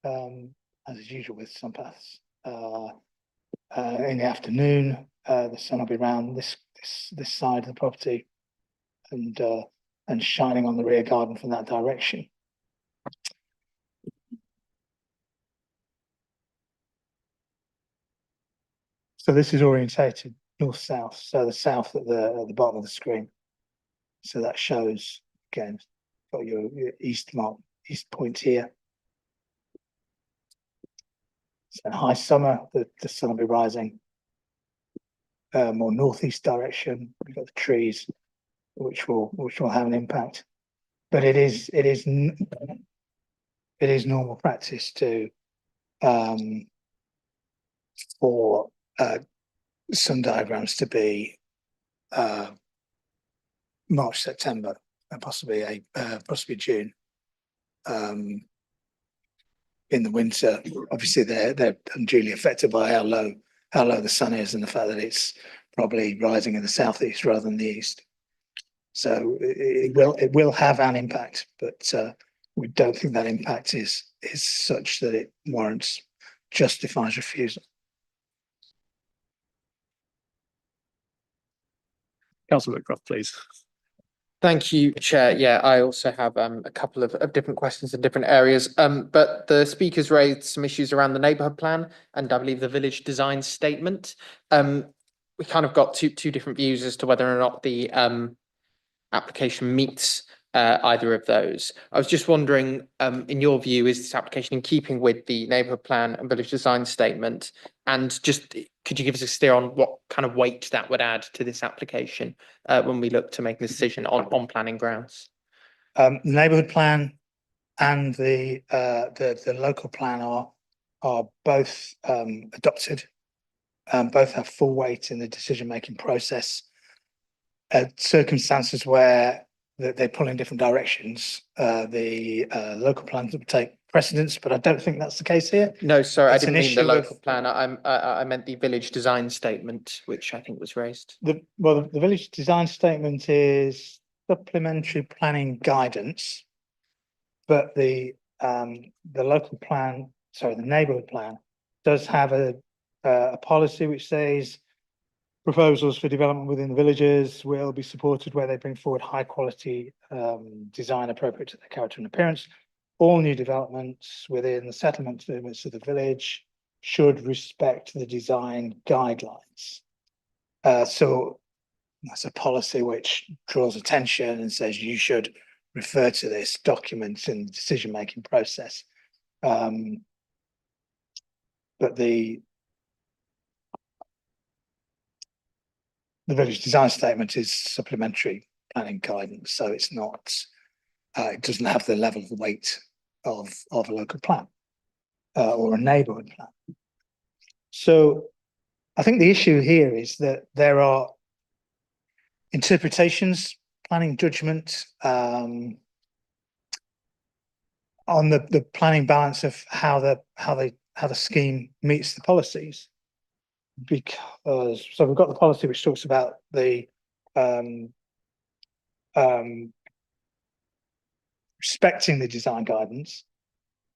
as is usual with sun paths. In the afternoon, the sun will be around this side of the property and shining on the rear garden from that direction. So this is orientated north-south, so the south at the bottom of the screen. So that shows, again, got your east point here. So high summer, the sun will be rising more northeast direction. We've got the trees, which will have an impact. But it is normal practice to for sun diagrams to be March, September, and possibly June. In the winter, obviously they're unduly affected by how low the sun is and the fact that it's probably rising in the southeast rather than the east. So it will have an impact, but we don't think that impact is such that it justifies refusal. Councillor Whitcroft, please. Thank you, Chair. Yeah, I also have a couple of different questions in different areas. But the speakers raised some issues around the neighbourhood plan and I believe the village design statement. We kind of got two different views as to whether or not the application meets either of those. I was just wondering, in your view, is this application in keeping with the neighbourhood plan and village design statement? And just could you give us a steer on what kind of weight that would add to this application when we look to make a decision on planning grounds? The neighbourhood plan and the local plan are both adopted. Both have full weight in the decision-making process. Circumstances where they pull in different directions, the local plans would take precedence, but I don't think that's the case here. No, sorry, I It's didn't an mean the issue local of- plan. I meant the village design statement, which I think was raised. The village design statement is supplementary planning guidance, but the local plan, sorry, the neighbourhood plan does have a policy which says proposals for development within the villages will be supported where they bring forward high quality design appropriate to their character and appearance. All new developments within the settlement limits of the village should respect the design guidelines. So that's a policy which draws attention and says you should refer to this document in the decision-making process. But the village design statement is supplementary planning guidance, so it's not, it doesn't have the level of weight of a local plan or a neighbourhood plan. So I think the issue here is that there are interpretations, planning judgment on the planning balance of how the scheme meets the policies. Because so we've got the policy which talks about the respecting the design guidance,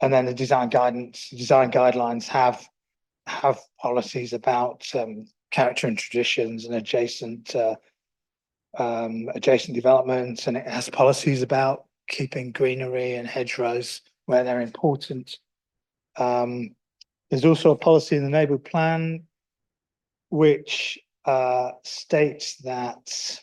and then the design guidelines have policies about character and traditions and adjacent developments, and it has policies about keeping greenery and hedgerows where they're important. There's also a policy in the neighbourhood plan which states that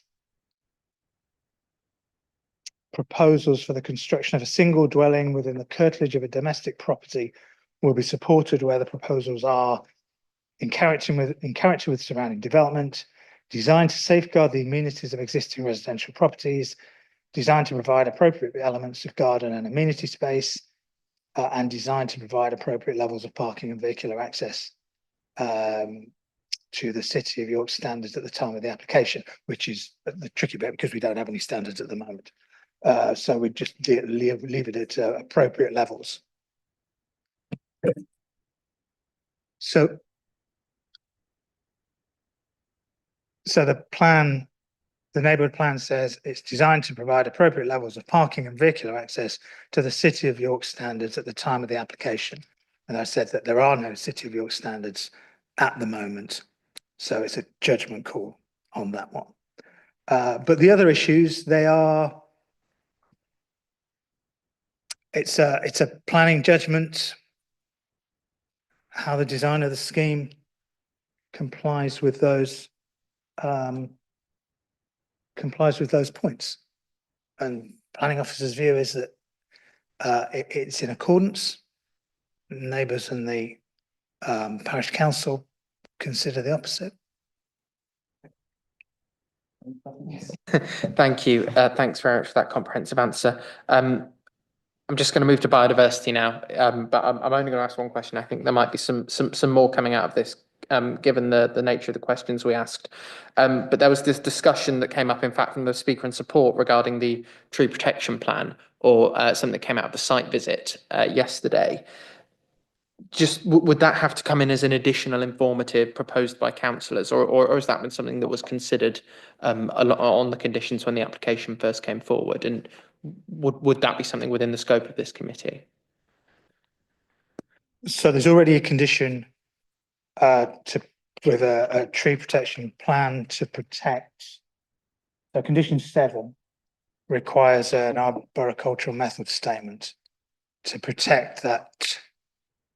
proposals for the construction of a single dwelling within the curtilage of a domestic property will be supported where the proposals are in character with surrounding development, designed to safeguard the amenities of existing residential properties, designed to provide appropriate elements of garden and amenity space, and designed to provide appropriate levels of parking and vehicular access to the City of York standards at the time of the application, which is the tricky bit because we don't have any standards at the moment. So we just leave it at appropriate levels. So the neighbourhood plan says it's designed to provide appropriate levels of parking and vehicular access to the City of York standards at the time of the application. And I said that there are no City of York standards at the moment. So it's a judgment call on that one. But the other issues, it's a planning judgment, how the design of the scheme complies with those points. And planning officer's view is that it's in accordance. Neighbours and the parish council consider the opposite. Thank you. Thanks very much for that comprehensive answer. I'm just going to move to biodiversity now, but I'm only going to ask one question. I think there might be some more coming out of this given the nature of the questions we asked. But there was this discussion that came up, in fact, from the speaker in support regarding the tree protection plan, or something that came out of the site visit yesterday. Just would that have to come in as an additional informative proposed by councillors, or has that been something that was considered on the conditions when the application first came forward? And would that be something within the scope of this committee? So there's already a condition with a tree protection plan to protect. So condition 7 requires an arboricultural method statement to protect that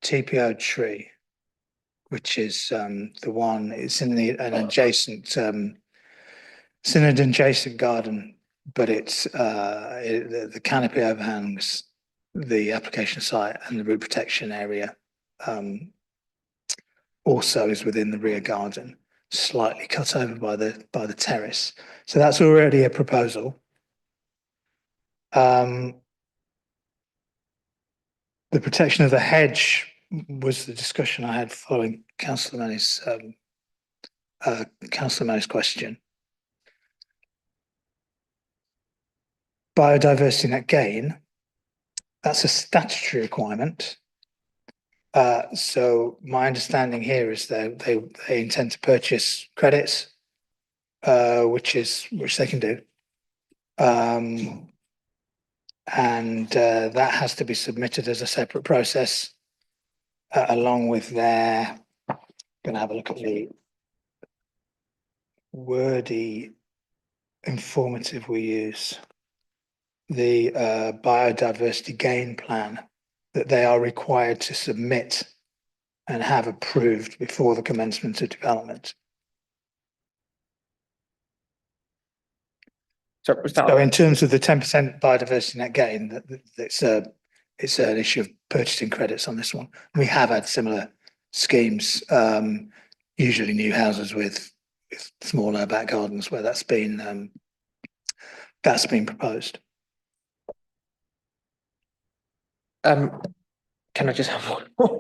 TPO tree, which is the one, it's in an adjacent garden, but it's the canopy overhangs the application site, and the root protection area also is within the rear garden, slightly cut over by the terrace. So that's already a proposal. The protection of the hedge was the discussion I had following Councillor Manny's question. Biodiversity net gain, that's a statutory requirement. So my understanding here is that they intend to purchase credits, which they can do. And that has to be submitted as a separate process, along with their, I'm going to have a look at the wordy informative we use, the biodiversity gain plan that they are required to submit and have approved before the commencement of development. So in terms of the 10% biodiversity net gain, it's an issue of purchasing credits on this one. We have had similar schemes, usually new houses with smaller back gardens, where that's been proposed. Can I just have one more?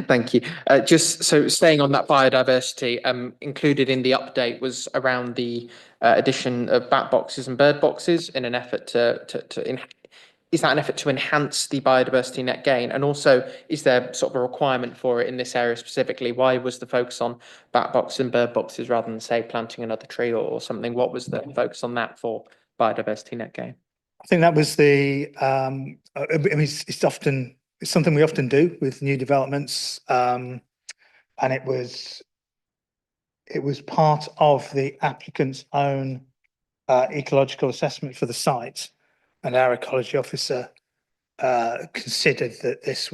Thank you. Just so staying on that biodiversity, included in the update was around the addition of bat boxes and bird boxes in an effort is that an effort to enhance the biodiversity net gain? And also, is there sort of a requirement for it in this area specifically? Why was the focus on bat boxes and bird boxes rather than, say, planting another tree or something? What was the focus on that for biodiversity net gain? I think that was it's something we often do with new developments, and it was part of the applicant's own ecological assessment for the site, and our ecology officer considered that this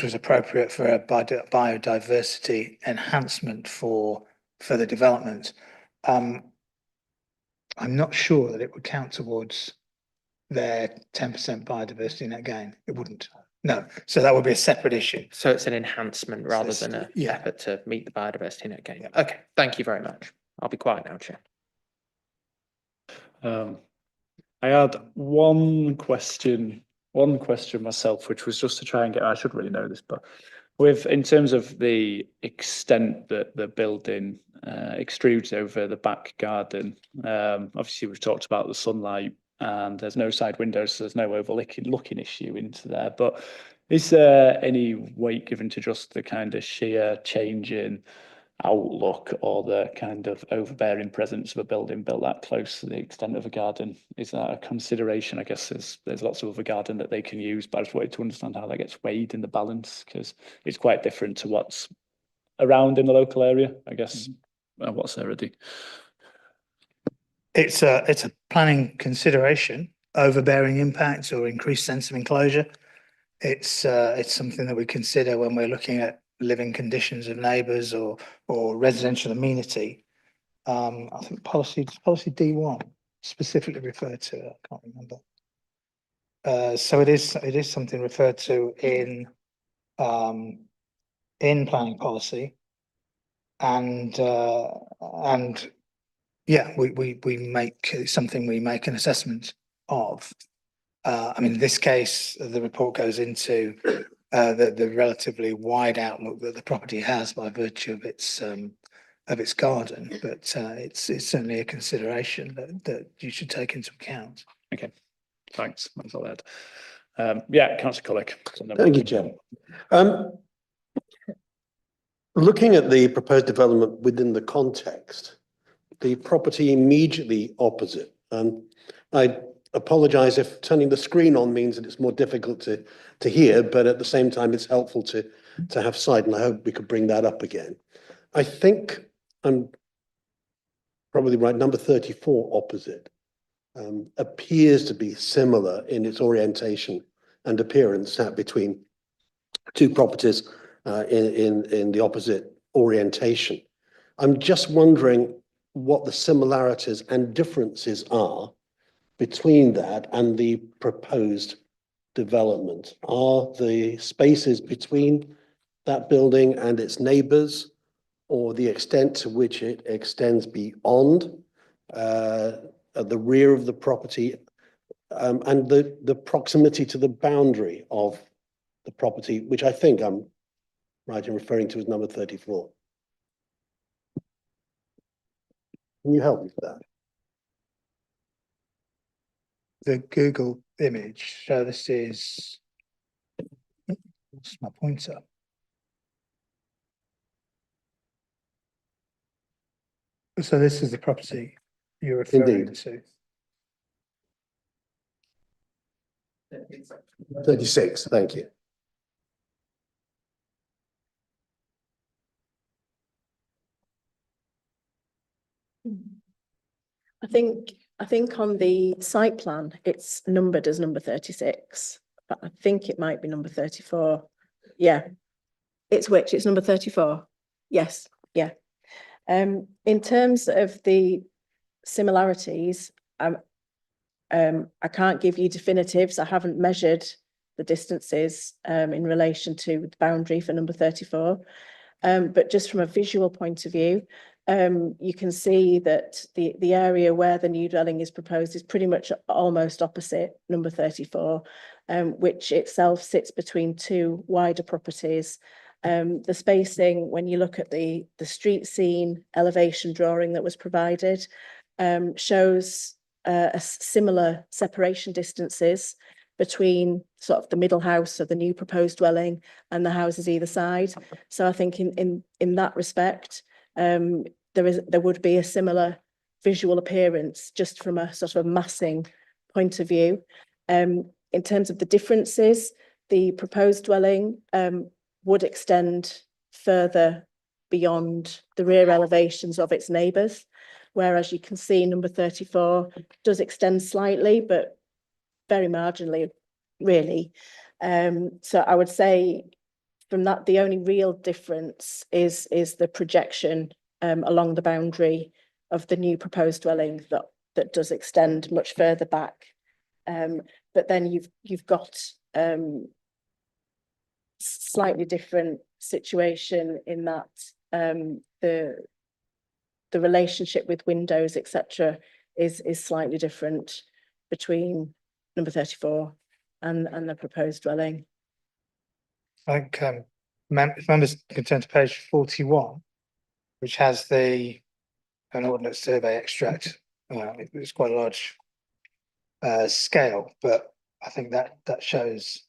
was appropriate for a biodiversity enhancement for the development. I'm not sure that it would count towards their 10% biodiversity net gain. It wouldn't. No. So that would be a separate issue. So it's an enhancement rather than an effort to meet the biodiversity net gain. Yeah. Okay. Thank you very much. I'll be quiet now, Chair. I had one question myself, which was just to try and I should really know this, but in terms of the extent that the building extrudes over the back garden, obviously we've talked about the sunlight, and there's no side windows, so there's no overlooking issue into there. But is there any weight given to just the kind of sheer change in outlook or the kind of overbearing presence of a building built that close to the extent of a garden? Is that a consideration? I guess there's lots of other garden that they can use, but I just wanted to understand how that gets weighed in the balance, because it's quite different to what's around in the local area, I guess. What's there already? It's a planning consideration, overbearing impacts or increased sense of enclosure. It's something that we consider when we're looking at living conditions of neighbours or residential amenity. I think policy D1 specifically referred to it. I can't remember. So it is something referred to in planning policy, and yeah, we make something we make an assessment of. I mean, in this case, the report goes into the relatively wide outlook that the property has by virtue of its garden, but it's certainly a consideration that you should take into account. Okay, thanks. That's all I had. Yeah, Councillor Culloch. Thank you, Chair. Looking at the proposed development within the context, the property immediately opposite, I apologise if turning the screen on means that it's more difficult to hear, but at the same time, it's helpful to have sight, and I hope we could bring that up again. I think I'm probably right, number 34 opposite appears to be similar in its orientation and appearance sat between two properties in the opposite orientation. I'm just wondering what the similarities and differences are between that and the proposed development. Are the spaces between that building and its neighbours, or the extent to which it extends beyond at the rear of the property, and the proximity to the boundary of the property, which I think I'm right in referring to as number 34. Can you help me with that? The Google image. So this is, what's my pointer? So this is the property you're referring Indeed. to. 36, thank you. I think on the site plan, it's numbered as number 36, but I think it might be number 34. Yeah. It's which? It's number 34. Yes. Yeah. In terms of the similarities, I can't give you definitives. I haven't measured the distances in relation to the boundary for number 34. But just from a visual point of view, you can see that the area where the new dwelling is proposed is pretty much almost opposite number 34, which itself sits between two wider properties. The spacing, when you look at the street scene elevation drawing that was provided, shows a similar separation distances between sort of the middle house of the new proposed dwelling and the houses either side. So I think in that respect, there would be a similar visual appearance just from a sort of massing point of view. In terms of the differences, the proposed dwelling would extend further beyond the rear elevations of its neighbours, whereas you can see number 34 does extend slightly, but very marginally, really. So I would say from that, the only real difference is the projection along the boundary of the new proposed dwelling that does extend much further back. But then you've got slightly different situation in that the relationship with windows, etc., is slightly different between number 34 and the proposed dwelling. I think if members can turn to page 41, which has an ordnance survey extract. It's quite a large scale, but I think that shows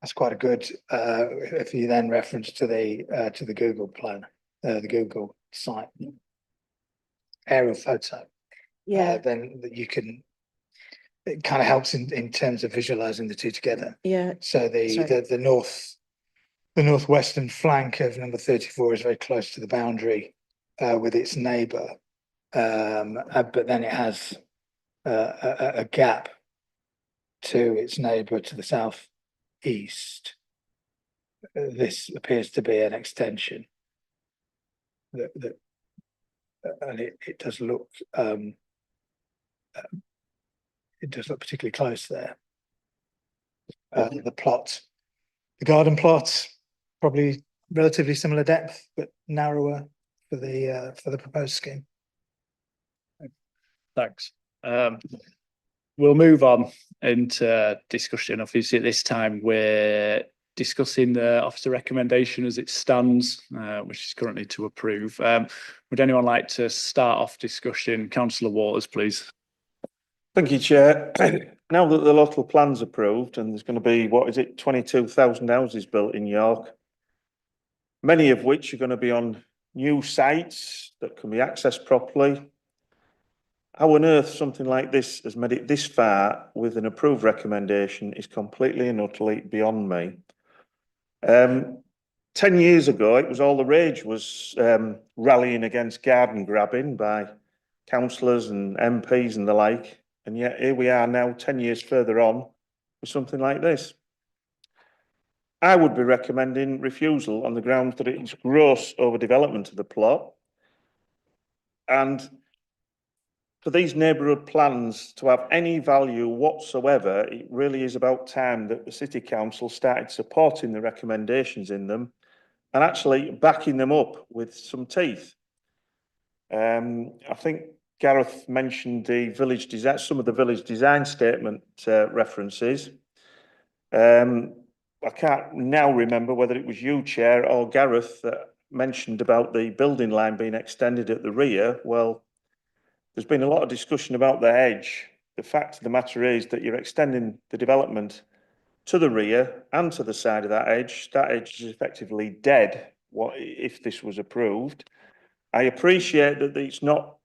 that's quite a good. If you then reference to the Google plan, the Google site aerial photo, then you can. It kind of helps in terms of visualizing the two together. Yeah. So the northwestern flank of number 34 is very close to the boundary with its neighbour, but then it has a gap to its neighbour to the southeast. This appears to be an extension that and it does look particularly close there. The garden plot, probably relatively similar depth, but narrower for the proposed scheme. Thanks. We'll move on into discussion. Obviously, at this time we're discussing the officer recommendation as it stands, which is currently to approve. Would anyone like to start off discussion? Councillor Waters, please. Thank you, Chair. Now that the local plan's approved and there's going to be, 22,000 houses built in York, many of which are going to be on new sites that can be accessed properly. How on earth something like this has made it this far with an approved recommendation is completely and utterly beyond me. 10 years ago, it was all the rage was rallying against garden grabbing by councillors and MPs and the like. And yet here we are now 10 years further on with something like this. I would be recommending refusal on the grounds that it is gross overdevelopment of the plot. And for these neighbourhood plans to have any value whatsoever, it really is about time that the City Council started supporting the recommendations in them and actually backing them up with some teeth. I think Gareth mentioned the village design, some of the village design statement references. I can't now remember whether it was you, Chair, or Gareth that mentioned about the building line being extended at the rear. Well, there's been a lot of discussion about the hedge. The fact of the matter is that you're extending the development to the rear and to the side of that edge. That edge is effectively dead if this was approved. I appreciate that it's not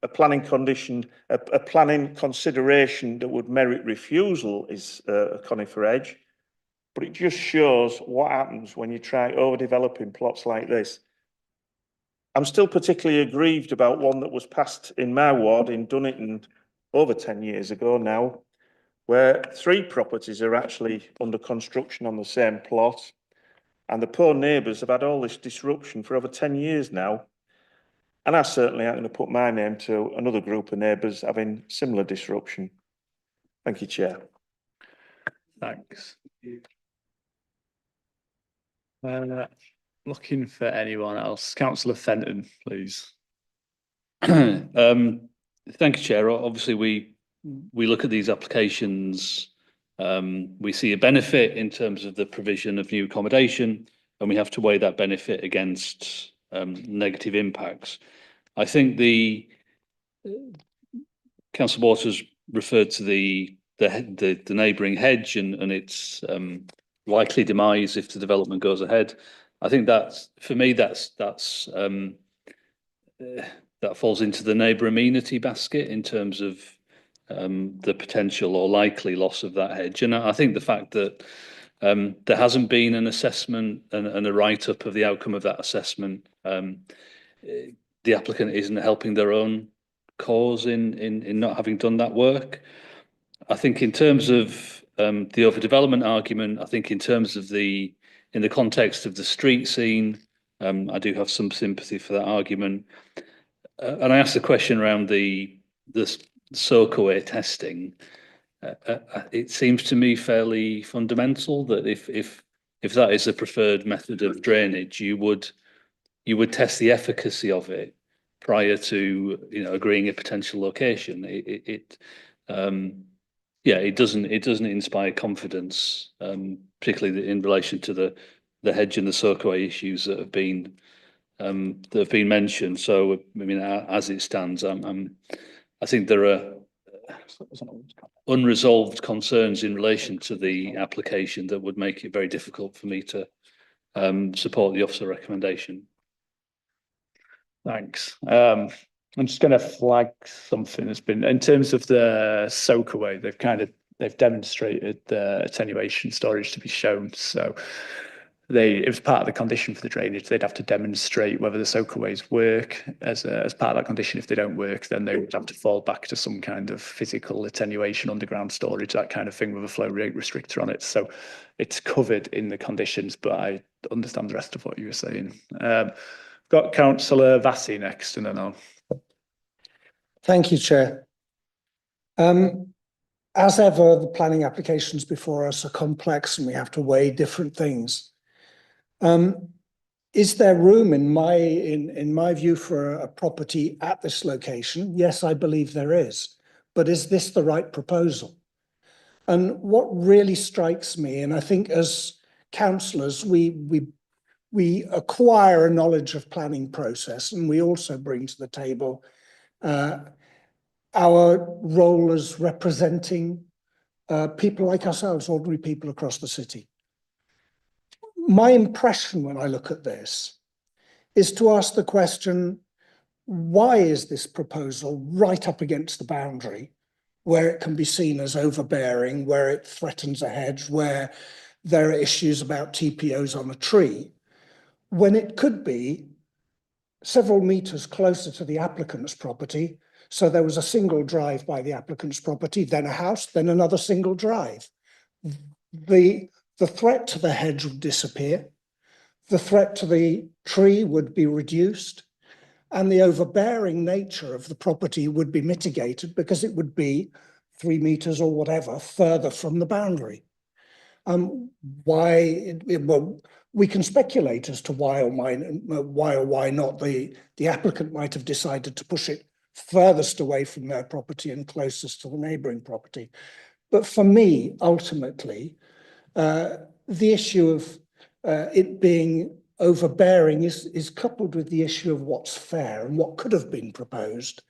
a planning condition, a planning consideration that would merit refusal is a conifer edge, but it just shows what happens when you try overdeveloping plots like this. I'm still particularly aggrieved about one that was passed in my ward in Dunniton over 10 years ago now, where 3 properties are actually under construction on the same plot, and the poor neighbours have had all this disruption for over 10 years now. And I certainly aren't going to put my name to another group of neighbours having similar disruption. Thank you, Chair. Thanks. Looking for anyone else. Councillor Fenton, please. Thank you, Chair. Obviously, we look at these applications. We see a benefit in terms of the provision of new accommodation, and we have to weigh that benefit against negative impacts. I think the Councillor Waters referred to the neighbouring hedge and its likely demise if the development goes ahead. I think that's, for me, that falls into the neighbour amenity basket in terms of the potential or likely loss of that hedge. And I think the fact that there hasn't been an assessment and a write-up of the outcome of that assessment, the applicant isn't helping their own cause in not having done that work. I think in terms of the overdevelopment argument, I think in terms of in the context of the street scene, I do have some sympathy for that argument. And I asked the question around the soakaway testing. It seems to me fairly fundamental that if that is a preferred method of drainage, you would test the efficacy of it prior to agreeing a potential location. It doesn't inspire confidence, particularly in relation to the hedge and the soakaway issues that have been mentioned. So I mean, as it stands, I think there are unresolved concerns in relation to the application that would make it very difficult for me to support the officer recommendation. Thanks. I'm just going to flag something that's been, in terms of the soakaway, they've demonstrated the attenuation storage to be shown. So it was part of the condition for the drainage. They'd have to demonstrate whether the soakaways work as part of that condition. If they don't work, then they would have to fall back to some kind of physical attenuation, underground storage, that kind of thing, with a flow rate restrictor on it. So it's covered in the conditions, but I understand the rest of what you were saying. Got Councillor Vassie next, and then I'll. Thank you, Chair. As ever, the planning applications before us are complex and we have to weigh different things. Is there room in my view for a property at this location? Yes, I believe there is, but is this the right proposal? And what really strikes me, and I think as councillors, we acquire a knowledge of planning process, and we also bring to the table our role as representing people like ourselves, ordinary people across the city. My impression when I look at this is to ask the question, why is this proposal right up against the boundary, where it can be seen as overbearing, where it threatens a hedge, where there are issues about TPOs on a tree, when it could be several metres closer to the applicant's property? So there was a single drive by the applicant's property, then a house, then another single drive. The threat to the hedge would disappear. The threat to the tree would be reduced, and the overbearing nature of the property would be mitigated because it would be 3 metres or whatever further from the boundary. Well, we can speculate as to why or why not the applicant might have decided to push it furthest away from their property and closest to the neighbouring property. But for me, ultimately, the issue of it being overbearing is coupled with the issue of what's fair and what could have been proposed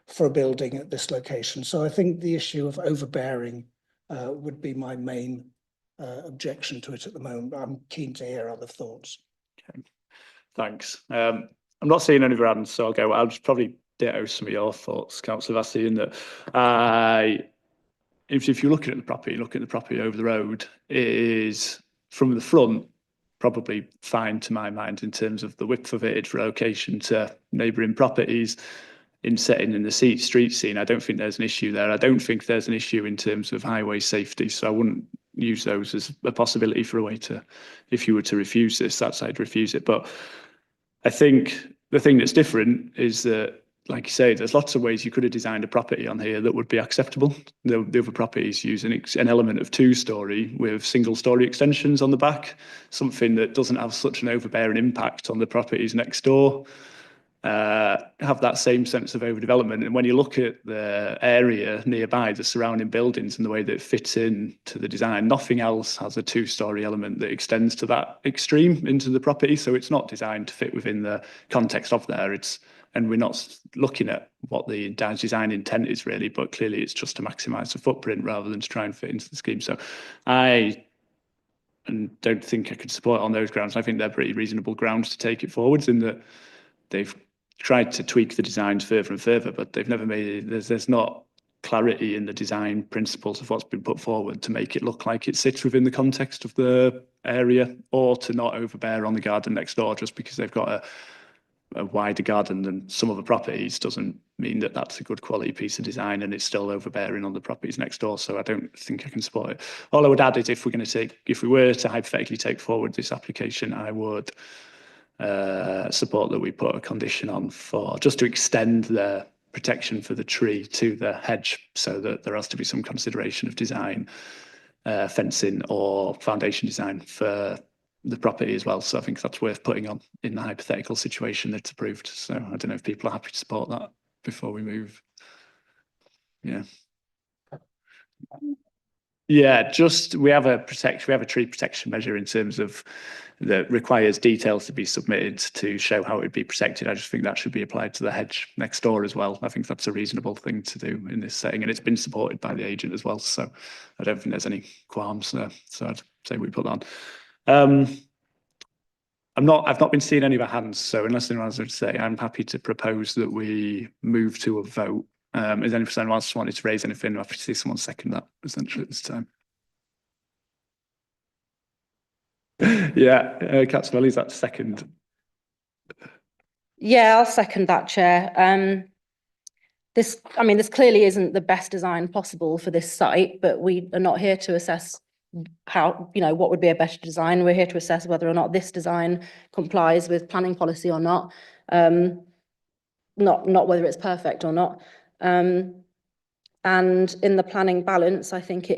for a building at this location. So I think the issue of overbearing would be my main objection to it at the moment. I'm keen to hear other thoughts. Okay. Thanks. I'm not seeing any hands, so I'll just probably ditto some of your thoughts, Councillor Vassy, in that if you're looking at the property over the road, is from the front probably fine to my mind in terms of the width of it, its relocation to neighbouring properties, in setting in the street scene. I don't think there's an issue there. I don't think there's an issue in terms of highway safety, so I wouldn't use those as a possibility for a way to, if you were to refuse this, that's I'd refuse it. But I think the thing that's different is that, like you say, there's lots of ways you could have designed a property on here that would be acceptable. The other properties use an element of 2-storey with single-storey extensions on the back, something that doesn't have such an overbearing impact on the properties next door. Have that same sense of overdevelopment. And when you look at the area nearby, the surrounding buildings and the way that it fits in to the design, nothing else has a 2-storey element that extends to that extreme into the property. So it's not designed to fit within the context of there. And we're not looking at what the design intent is really, but clearly it's just to maximise the footprint rather than to try and fit into the scheme. So I don't think I could support it on those grounds. I think they're pretty reasonable grounds to take it forwards, in that they've tried to tweak the designs further and further, but they've never made it, there's not clarity in the design principles of what's been put forward to make it look like it sits within the context of the area, or to not overbear on the garden next door just because they've got a wider garden than some other properties doesn't mean that that's a good quality piece of design, and it's still overbearing on the properties next door. So I don't think I can support it. All I would add is if we were to hypothetically take forward this application, I would support that we put a condition on for just to extend the protection for the tree to the hedge, so that there has to be some consideration of design, fencing or foundation design for the property as well. So I think that's worth putting on in the hypothetical situation that's approved. So I don't know if people are happy to support that before we move. Yeah. Yeah, we have a tree protection measure in terms of that requires details to be submitted to show how it would be protected. I just think that should be applied to the hedge next door as well. I think that's a reasonable thing to do in this setting, and it's been supported by the agent as well. So I don't think there's any qualms there. So I'd say we put that on. I've not been seeing any of our hands, so unless anyone else would say, I'm happy to propose that we move to a vote. Is anyone else wanted to raise anything? I'm happy to see someone second that essentially at this time. Yeah, Councillor Welly, is that second? Yeah, I'll second that, Chair. This clearly isn't the best design possible for this site, but we are not here to assess what would be a better design. We're here to assess whether or not this design complies with planning policy or not, not whether it's perfect or not. And in the planning balance, I think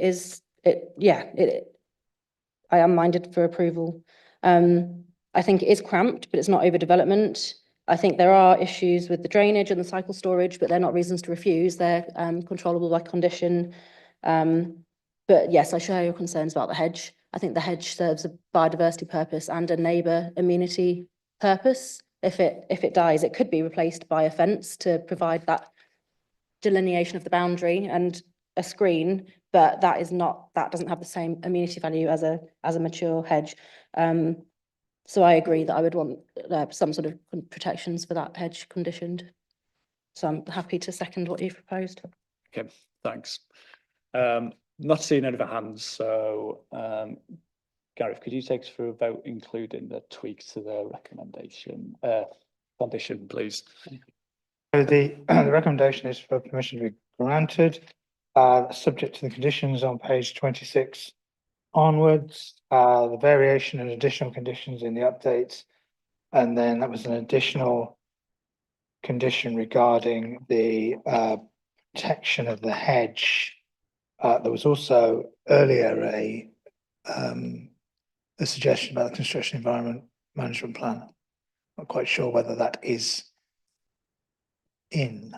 I am minded for approval. I think it is cramped, but it's not overdevelopment. I think there are issues with the drainage and the cycle storage, but they're not reasons to refuse. They're controllable by condition. But yes, I share your concerns about the hedge. I think the hedge serves a biodiversity purpose and a neighbour amenity purpose. If it dies, it could be replaced by a fence to provide that delineation of the boundary and a screen, but that doesn't have the same amenity value as a mature hedge. So I agree that I would want some sort of protections for that hedge conditioned. So I'm happy to second what you've proposed. Okay, thanks. Not seeing any other hands, so Gareth, could you take us through a vote including the tweaks to the recommendation condition, please? So the recommendation is for permission to be granted, subject to the conditions on page 26 onwards, the variation and additional conditions in the updates. And then that was an additional condition regarding the protection of the hedge. There was also earlier a suggestion about the construction environment management plan. Not quite sure whether that is in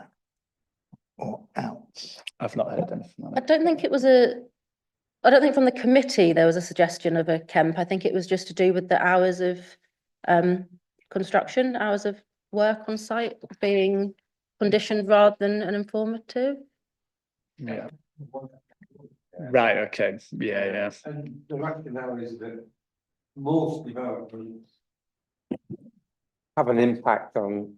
or out. I've not heard anything on I it. don't think from the committee there was a suggestion of a Kemp. I think it was just to do with the hours of construction, hours of work on site being conditioned rather than an informative. Yeah. Right, okay. Yeah. And the rationale is that most developments have an impact on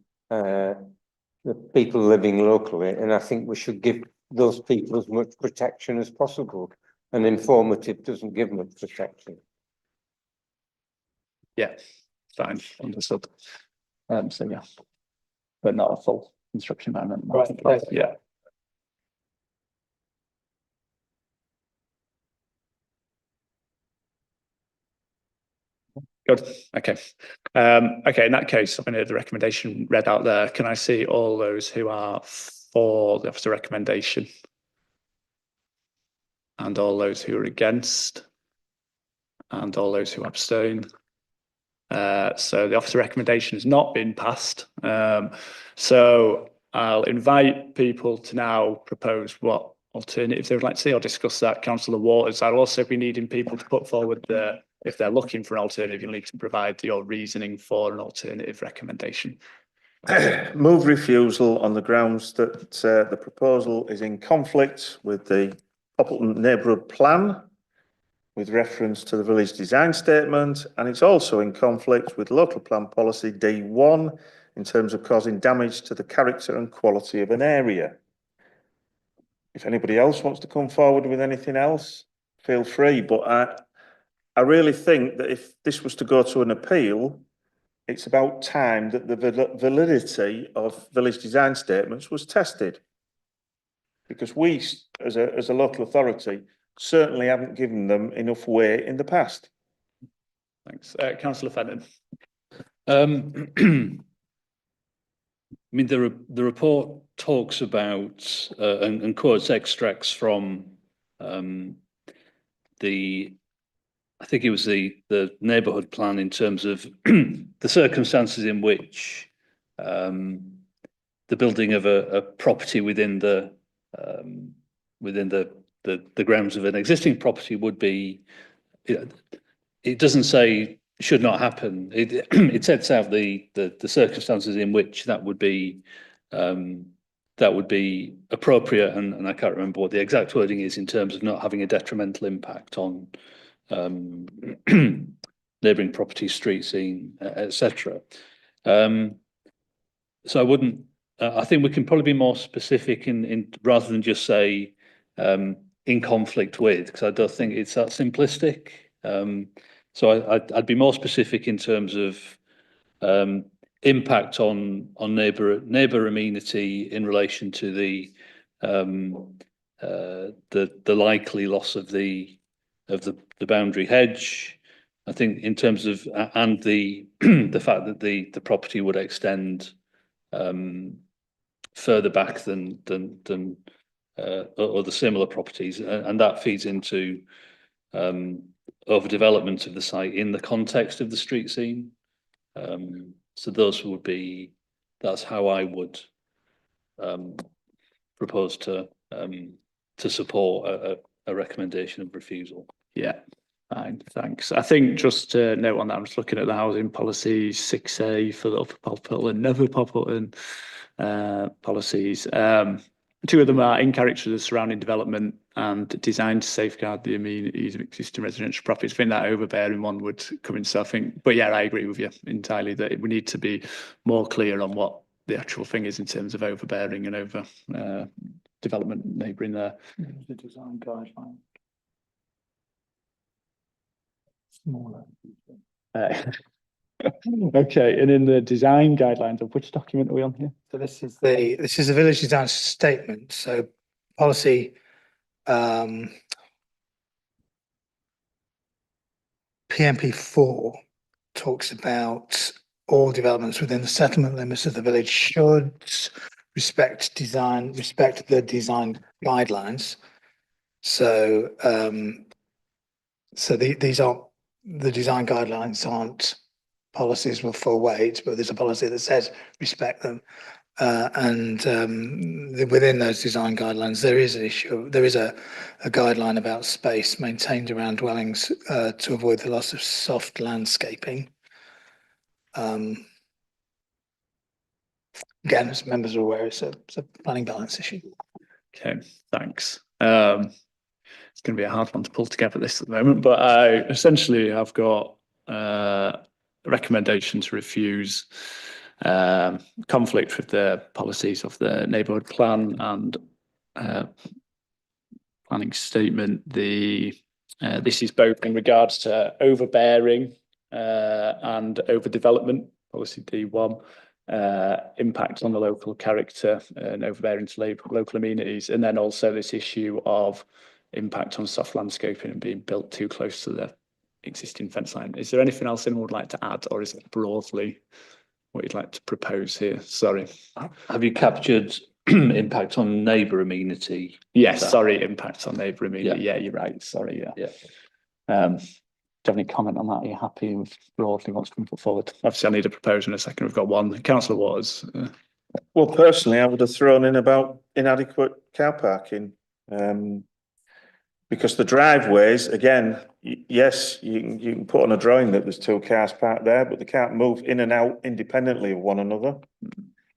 the people living locally, and I think we should give those people as much protection as possible. And informative doesn't give much protection. Yeah, fine, understood. So yeah, but not a full construction environment. Right. Yeah. Good, okay. Okay, in that case, I'm going to have the recommendation read out there. Can I see all those who are for the officer recommendation? And all those who are against? And all those who abstain? So the officer recommendation has not been passed. So I'll invite people to now propose what alternatives they would like to see or discuss that. Councillor Waters, I'll also be needing people to put forward if they're looking for an alternative, you'll need to provide your reasoning for an alternative recommendation. Move refusal on the grounds that the proposal is in conflict with the Poppleton neighbourhood plan with reference to the village design statement, and it's also in conflict with local plan policy D1 in terms of causing damage to the character and quality of an area. If anybody else wants to come forward with anything else, feel free, but I really think that if this was to go to an appeal, it's about time that the validity of village design statements was tested. Because we, as a local authority, certainly haven't given them enough weight in the past. Thanks. Councillor Fenton. I mean, the report talks about and quotes extracts from I think it was the neighbourhood plan in terms of the circumstances in which the building of a property within the grounds of an existing property would be. It doesn't say should not happen. It sets out the circumstances in which that would be appropriate, and I can't remember what the exact wording is in terms of not having a detrimental impact on neighbouring property, street scene, etc. So I wouldn't. I think we can probably be more specific in rather than just say in conflict with, because I don't think it's that simplistic. So I'd be more specific in terms of impact on neighbour amenity in relation to the likely loss of the boundary hedge. I think in terms of and the the fact that the property would extend further back than other similar properties, and that feeds into overdevelopment of the site in the context of the street scene. So those would be, that's how I would propose to support a recommendation of refusal. Yeah, Fine, thanks. I think just to note on that, I'm just looking at the housing policy 6A for the Upper Poppleton, Nether Poppleton policies. Two of them are in character of the surrounding development and designed to safeguard the amenities of existing residential properties. I think that overbearing one would come in. So I think, but yeah, I agree with you entirely that we need to be more clear on what the actual thing is in terms of overbearing and over development neighbouring there. The design guideline. Smaller. Okay, and in the design guidelines, of which document are we on here? So this is the village design statement. So policy PMP4 talks about all developments within the settlement limits of the village should respect the design guidelines. So these aren't the design guidelines aren't policies with full weight, but there's a policy that says respect them. Within those design guidelines, there is a guideline about space maintained around dwellings to avoid the loss of soft landscaping. Again, as members are aware, it's a planning balance issue. Okay, thanks. It's going to be a hard one to pull together this at the moment, but I essentially have got a recommendation to refuse conflict with the policies of the neighbourhood plan and planning statement. This is both in regards to overbearing and overdevelopment, policy D1, impact on the local character and overbearing to local amenities, and then also this issue of impact on soft landscaping and being built too close to the existing fence line. Is there anything else anyone would like to add, or is it broadly what you'd like to propose here? Sorry. Have you captured impact on neighbour amenity? Yes, sorry, impact on neighbour amenity. Yeah. Yeah, you're right. Sorry, yeah. Yeah. Do you have any comment on that? Are you happy with broadly what's been put forward? Obviously, I need a proposal in a second. We've got one. Councillor Waters. Well, personally, I would have thrown in about inadequate car parking. Because the driveways, again, yes, you can put on a drawing that there's 2 cars parked there, but they can't move in and out independently of one another.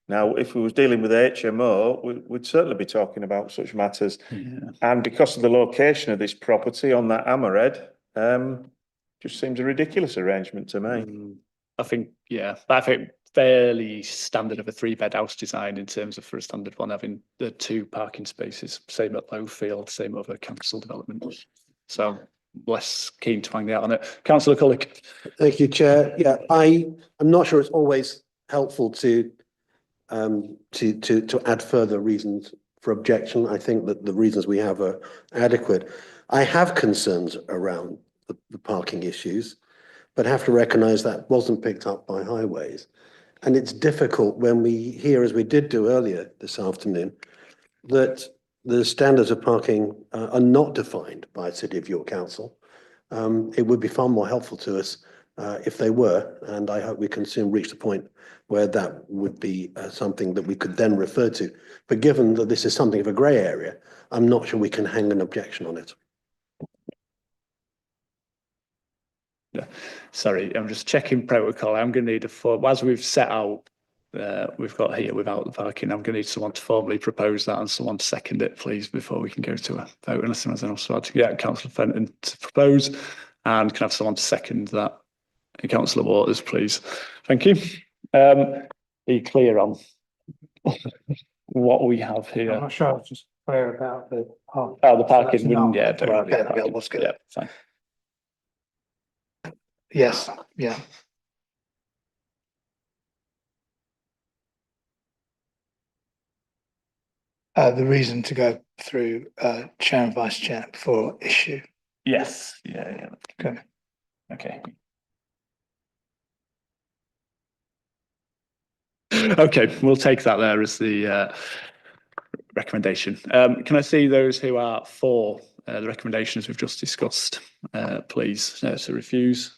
Now, if we was dealing with HMO, we'd certainly be talking about such matters. Yeah. And because of the location of this property on that hammerhead, just seems a ridiculous arrangement to me. I think, yeah, I think fairly standard of a 3-bed house design in terms of for a standard one having the 2 parking spaces, same at Lowfield, same over council development. So less keen to find out on it. Councillor Cullick. Thank you, Chair. Yeah, I'm not sure it's always helpful to add further reasons for objection. I think that the reasons we have are adequate. I have concerns around the parking issues, but have to recognise that wasn't picked up by highways. And it's difficult when we hear, as we did do earlier this afternoon, that the standards of parking are not defined by City of York Council. It would be far more helpful to us if they were, and I hope we can soon reach the point where that would be something that we could then refer to. But given that this is something of a grey area, I'm not sure we can hang an objection on it. Yeah, sorry, I'm just checking protocol. I'm going to need a form, as we've set out, we've got here without the parking. I'm going to need someone to formally propose that and someone to second it, please, before we can go to a vote. Unless someone else wants to get Councillor Fenton to propose, and can I have someone to second that? Councillor Waters, please. Thank you. Are you clear on what we have here? I'm not sure I was just clear about the parking. Oh, the parking, So that's yeah, not- don't Right, worry, okay, that was good. yeah, fine. Yes, yeah. The reason to go through chair and vice chair for issue. Yes, yeah. Okay. Okay. Okay, we'll take that there as the recommendation. Can I see those who are for the recommendations we've just discussed, please, to refuse?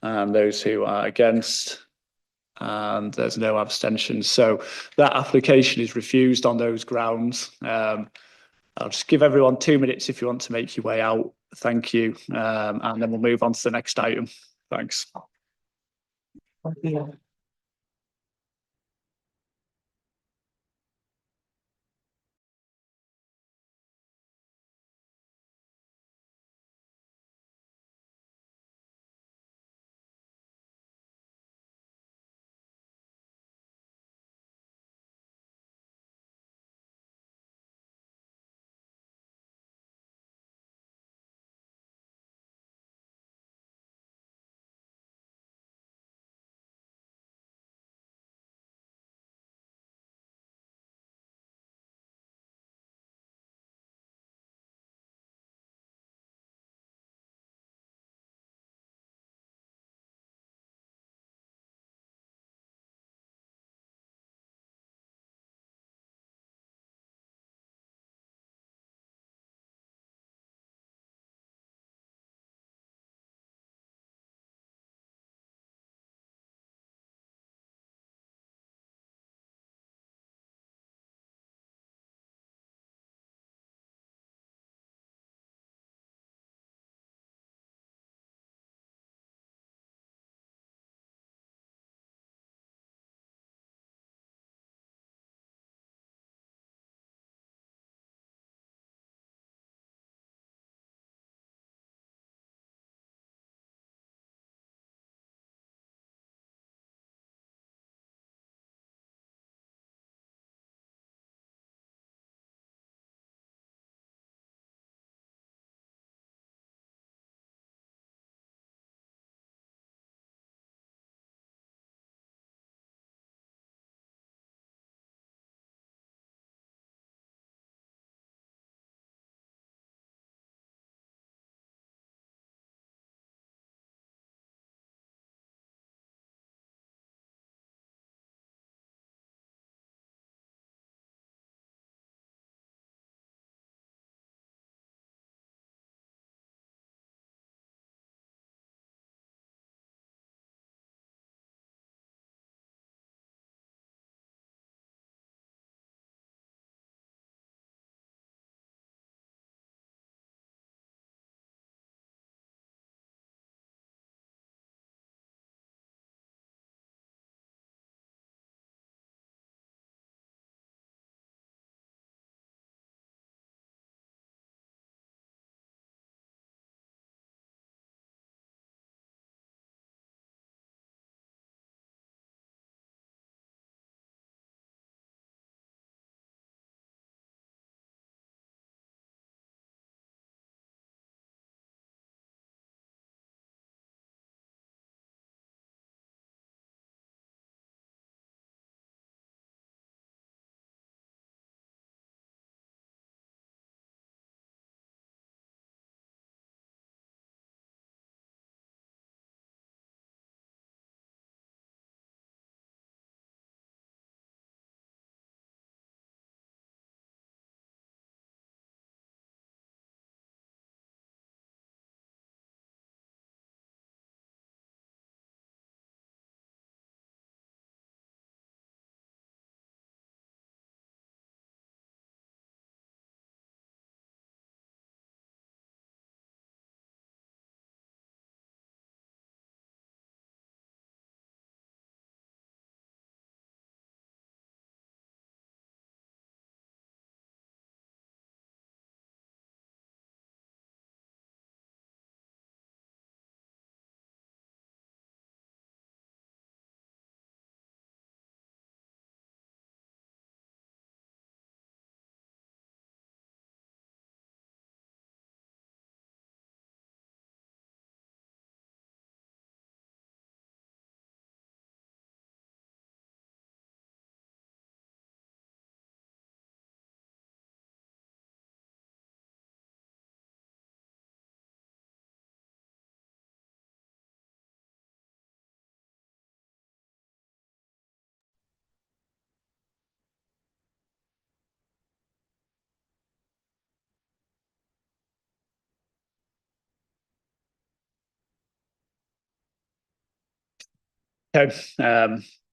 And those who are against, and there's no abstentions. So that application is refused on those grounds. I'll just give everyone 2 minutes if you want to make your way out. Thank you. And then we'll move on to the next item. Thanks. Okay,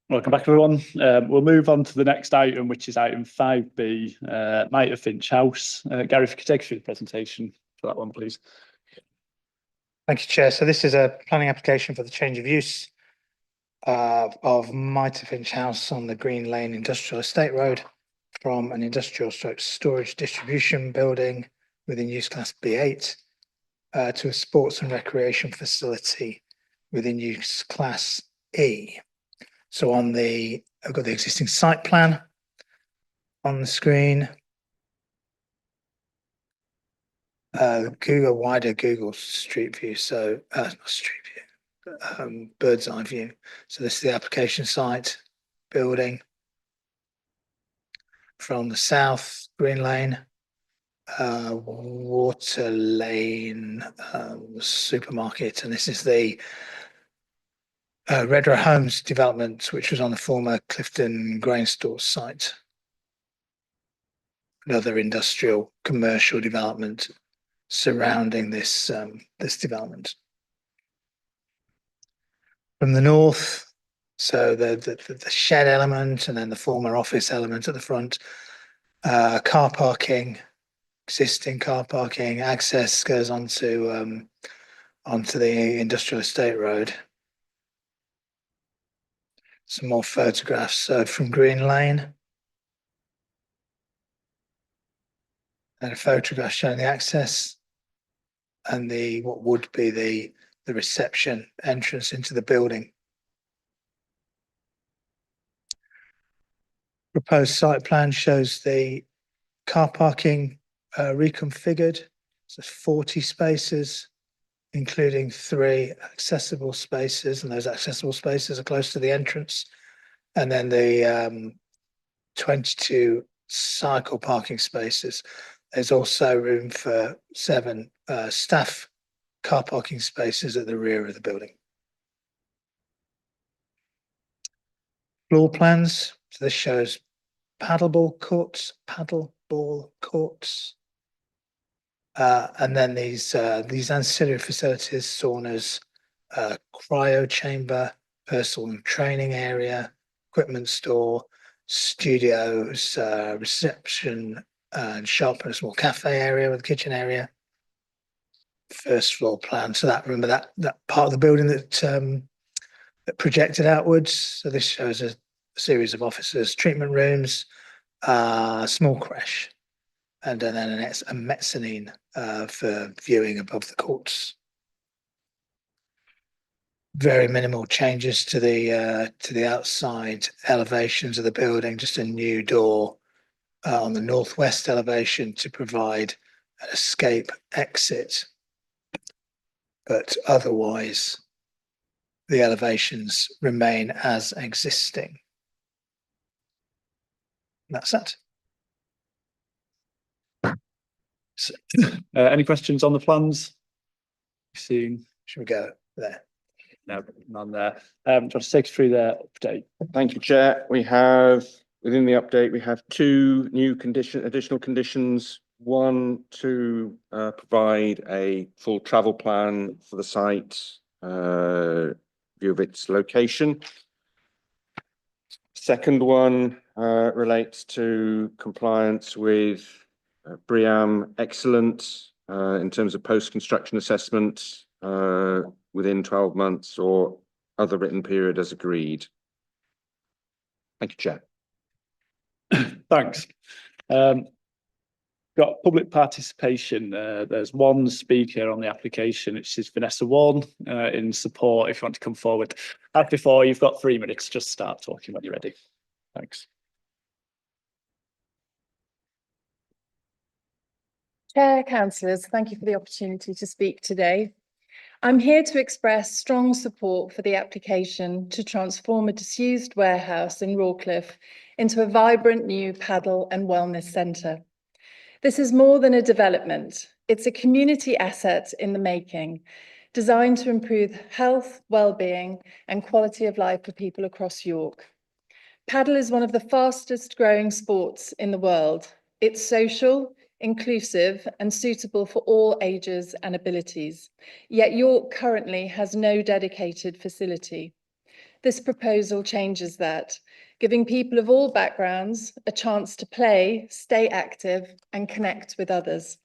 Welcome back, everyone. We'll move on to the next item, which is item 5B, Mitrefinch House. Gary, if you could take us through the presentation for that one, please. Thank you, Chair. So this is a planning application for the change of use of Mitrefinch House on the Green Lane Industrial Estate Road from an industrial storage distribution building within use class B8 to a sports and recreation facility within use class E. So I've got the existing site plan on the screen. Wider Google Street View, so not Street View, bird's eye view. So this is the application site building. From the south, Green Lane, Water Lane supermarket, and this is the Redrow Homes development, which was on the former Clifton Grain Store site. Another industrial commercial development surrounding this this development. From the north, so the shed element and then the former office element at the front, car parking, existing car parking, access goes onto the industrial estate road. Some more photographs from Green Lane. And a photograph showing the access and what would be the reception entrance into the building. Proposed site plan shows the car parking reconfigured. So 40 spaces, including 3 accessible spaces, and those accessible spaces are close to the entrance. And then the 22 cycle parking spaces. There's also room for 7 staff car parking spaces at the rear of the building. Floor plans. So this shows paddleball courts, and then these ancillary facilities: saunas, cryo chamber, personal and training area, equipment store, studios, reception and shop, and a small cafe area with a kitchen area. First floor plan. So that, remember that part of the building that projected outwards. So this shows a series of offices, treatment rooms, small creche, and then a mezzanine for viewing above the courts. Very minimal changes to the outside elevations of the building. Just a new door on the northwest elevation to provide an escape exit, but otherwise the elevations remain as existing. That's it. So, any questions on the plans? Should we go there? No, none there. Do you want to take us through the update? Thank you, Chair. We have, within the update, we have 2 new additional conditions. One, to provide a full travel plan for the site, view of its location. Second one relates to compliance with BREEAM Excellent in terms of post-construction assessment within 12 months or other written period as agreed. Thank you, Chair. Thanks. Got public participation. There's one speaker on the application, which is Vanessa Warren, in support. If you want to come forward. As before, you've got 3 minutes. Just start talking when you're ready. Thanks. Chair, councillors, thank you for the opportunity to speak today. I'm here to express strong support for the application to transform a disused warehouse in Rawcliffe into a vibrant new paddle and wellness centre. This is more than a development. It's a community asset in the making, designed to improve health, well-being and quality of life for people across York. Paddle is one of the fastest growing sports in the world. It's social, inclusive and suitable for all ages and abilities. Yet York currently has no dedicated facility. This proposal changes that, giving people of all backgrounds a chance to play, stay active and connect with others.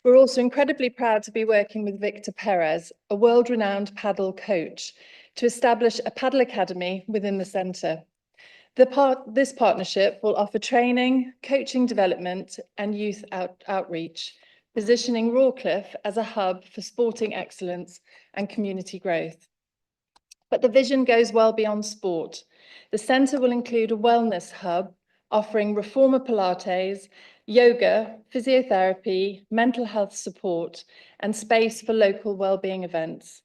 We're also incredibly proud to be working with Victor Perez, a world-renowned paddle coach, to establish a paddle academy within the centre. This partnership will offer training, coaching development and youth outreach, positioning Rawcliffe as a hub for sporting excellence and community growth. But the vision goes well beyond sport. The centre will include a wellness hub offering reformer Pilates, yoga, physiotherapy, mental health support, and space for local wellbeing events.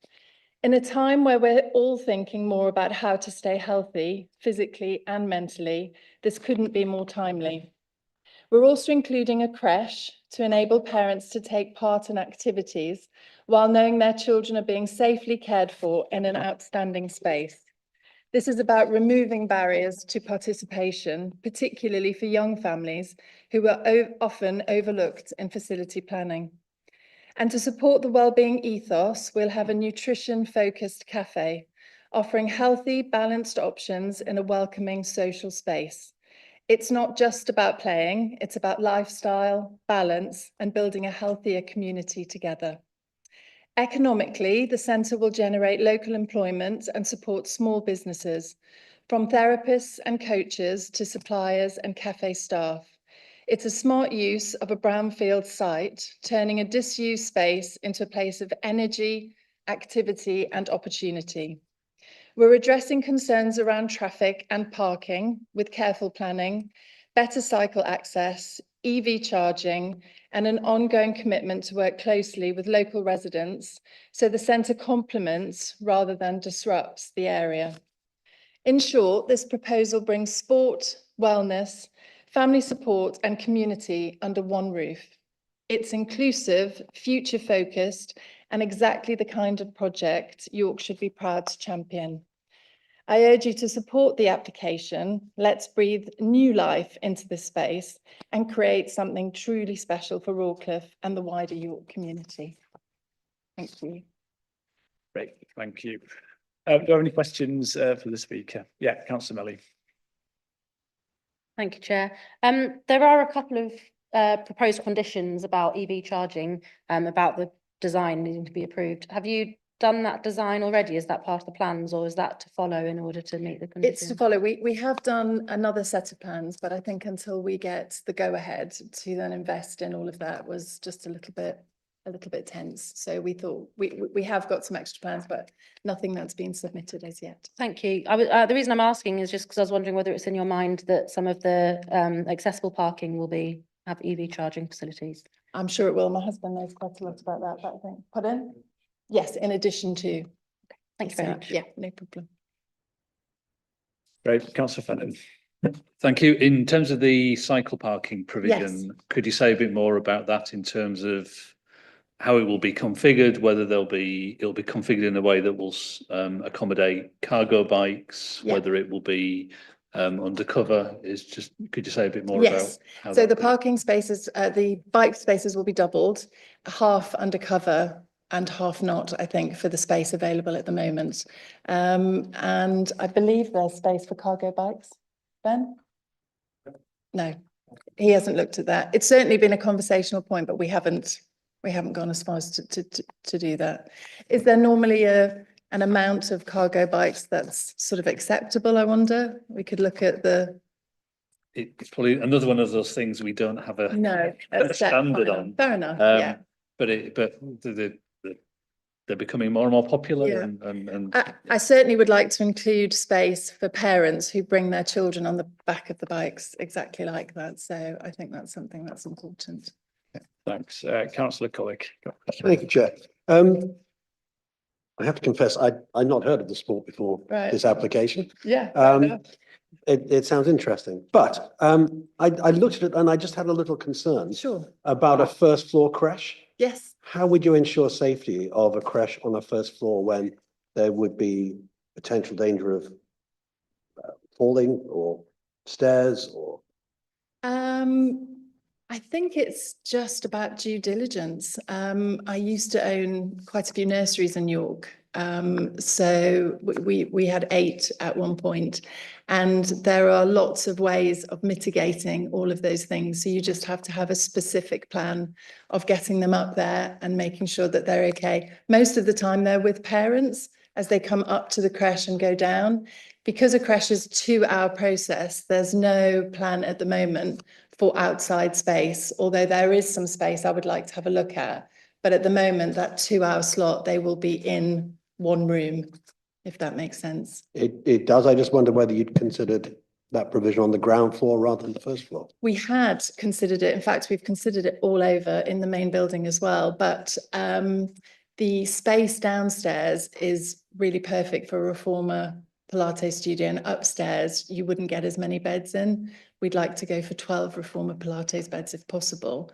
In a time where we're all thinking more about how to stay healthy, physically and mentally, this couldn't be more timely. We're also including a creche to enable parents to take part in activities while knowing their children are being safely cared for in an outstanding space. This is about removing barriers to participation, particularly for young families who are often overlooked in facility planning. And to support the wellbeing ethos, we'll have a nutrition-focused cafe, offering healthy, balanced options in a welcoming social space. It's not just about playing, it's about lifestyle, balance, and building a healthier community together. Economically, the centre will generate local employment and support small businesses, from therapists and coaches to suppliers and cafe staff. It's a smart use of a brownfield site, turning a disused space into a place of energy, activity, and opportunity. We're addressing concerns around traffic and parking with careful planning, better cycle access, EV charging, and an ongoing commitment to work closely with local residents so the centre complements rather than disrupts the area. In short, this proposal brings sport, wellness, family support and community under one roof. It's inclusive, future-focused, and exactly the kind of project York should be proud to champion. I urge you to support the application. Let's breathe new life into this space and create something truly special for Rawcliffe and the wider York community. Thank you. Great, thank you. Do you have any questions for the speaker? Yeah, Councillor Melly. Thank you, Chair. There are a couple of proposed conditions about EV charging, about the design needing to be approved. Have you done that design already? Is that part of the plans, or is that to follow in order to meet the conditions? It's to follow. We have done another set of plans, but I think until we get the go-ahead to then invest in all of that was just a little bit tense. So we thought we have got some extra plans, but nothing that's been submitted as yet. Thank you. The reason I'm asking is just because I was wondering whether it's in your mind that some of the accessible parking will have EV charging facilities. I'm sure it will. My husband knows quite a lot about that, but I think, pardon? Yes, in addition to. Thank you very much. Yeah, no problem. Great, Councillor Fenton. Thank you. In terms of the cycle parking provision, Yes. could you say a bit more about that in terms of how it will be configured, whether it'll be configured in a way that will accommodate cargo bikes, Yeah. whether it will be undercover? Could you say a bit more Yes. about how So that the will be? parking spaces, the bike spaces will be doubled, half undercover and half not, I think, for the space available at the moment. And I believe there's space for cargo bikes. Ben? No, he hasn't looked at that. It's certainly been a conversational point, but we haven't gone as far as to do that. Is there normally an amount of cargo bikes that's sort of acceptable, I wonder? We could look at the. It's probably another one of those things we don't have a standard on. Fair enough, yeah. But they're becoming more and more popular. Yeah. And I certainly would like to include space for parents who bring their children on the back of the bikes, exactly like that. So I think that's something that's important. Thanks. Councillor Cullick. Thank you, Chair. I have to confess, I'd not heard of the sport before this application. Yeah. It sounds interesting, but I looked at it and I just had a little concern. Sure. About a first floor crash. Yes. How would you ensure safety of a crash on a first floor when there would be potential danger of falling or stairs or? I think it's just about due diligence. I used to own quite a few nurseries in York. So we had 8 at one point, and there are lots of ways of mitigating all of those things. So you just have to have a specific plan of getting them up there and making sure that they're okay. Most of the time they're with parents as they come up to the creche and go down. Because a creche is a 2-hour process, there's no plan at the moment for outside space, although there is some space I would like to have a look at. But at the moment, that 2-hour slot, they will be in one room, if that makes sense. It does. I just wonder whether you'd considered that provision on the ground floor rather than the first floor. We had considered it. In fact, we've considered it all over in the main building as well. But the space downstairs is really perfect for a reformer Pilates studio, and upstairs you wouldn't get as many beds in. We'd like to go for 12 reformer Pilates beds if possible.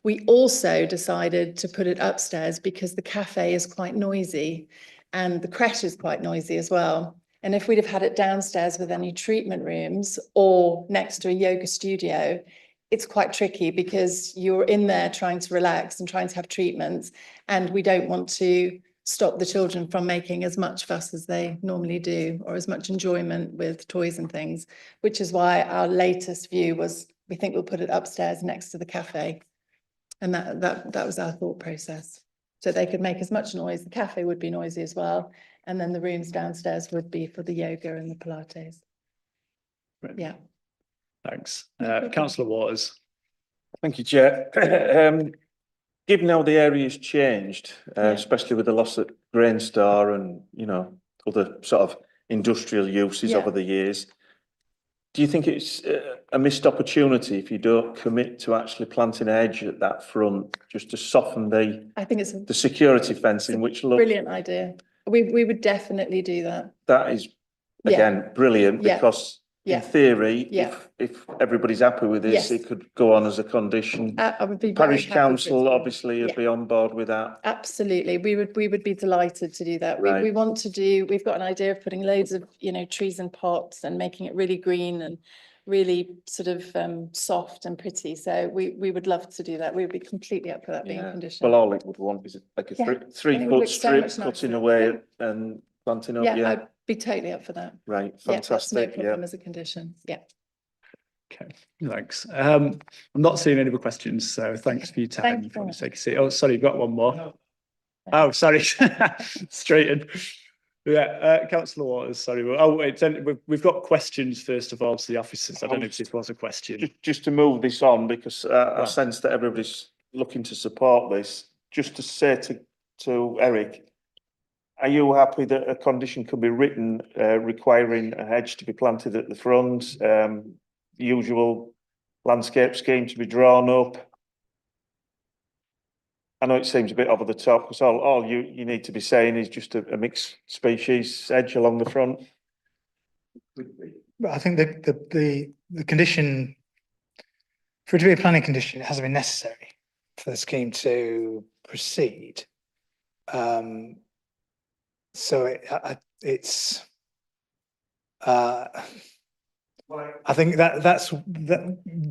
We also decided to put it upstairs because the cafe is quite noisy and the creche is quite noisy as well. And if we'd have had it downstairs with any treatment rooms or next to a yoga studio, it's quite tricky because you're in there trying to relax and trying to have treatments, and we don't want to stop the children from making as much fuss as they normally do, or as much enjoyment with toys and things, which is why our latest view was we think we'll put it upstairs next to the cafe. And that was our thought process. So they could make as much noise, the cafe would be noisy as well, and then the rooms downstairs would be for the yoga and the Pilates. Right. Yeah. Thanks. Councillor Waters. Thank you, Chair. Given how the area's changed, especially with the loss of Grain Star and, you know, other sort of industrial uses over the years, do you think it's a missed opportunity if you don't commit to actually planting a hedge at that front, just to soften I think it's the security fencing, which looks brilliant idea. We would definitely do that. that is again brilliant because in theory, if everybody's happy with this, it could go on as a condition. I would be very Parish happy council to. obviously would be on board with that. Absolutely, we would be delighted to do that. Right. We want to do. We've got an idea of putting loads of trees in pots and making it really green and really sort of soft and pretty. So we would love to do that. We would be completely up for that being a condition. Well, all it would want is like a 3-foot strip cutting away and planting up. Yeah, I'd be totally up for that. Right, That's no fantastic. problem as a condition. Yeah. Okay, thanks. I'm not seeing any other questions, so thanks for your time. Thank you very much. Take a seat. Oh, sorry, you've got one more. Oh, sorry. Straight in. Yeah, Councillor Waters, sorry. Oh, wait, we've got questions first of all to the officers. I don't know if this was a question. Just to move this on, because I sense that everybody's looking to support this, just to say to Eric, are you happy that a condition could be written requiring a hedge to be planted at the front, the usual landscape scheme to be drawn up? I know it seems a bit over the top, because all you need to be saying is just a mixed species hedge along the front. I think the condition, for it to be a planning condition, it hasn't been necessary for the scheme to proceed. So it's I think that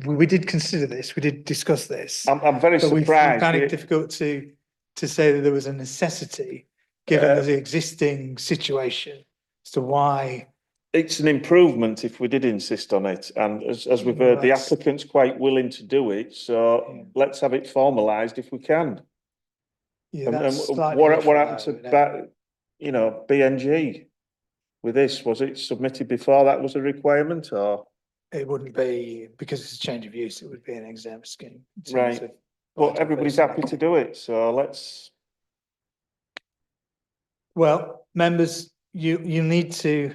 we did consider this, we did discuss this. I'm very surprised. We found it difficult to say that there was a necessity, given the existing situation, as to why. It's an improvement if we did insist on it, and as we've heard, the applicant's quite willing to do it, so let's have it formalised if we can. Yeah, and what happened to BNG with this? Was it submitted before that was a requirement, or? It wouldn't be, because it's a change of use, it would be an exempt scheme. Right, but everybody's happy to do it, so let's. Well, members, you need to,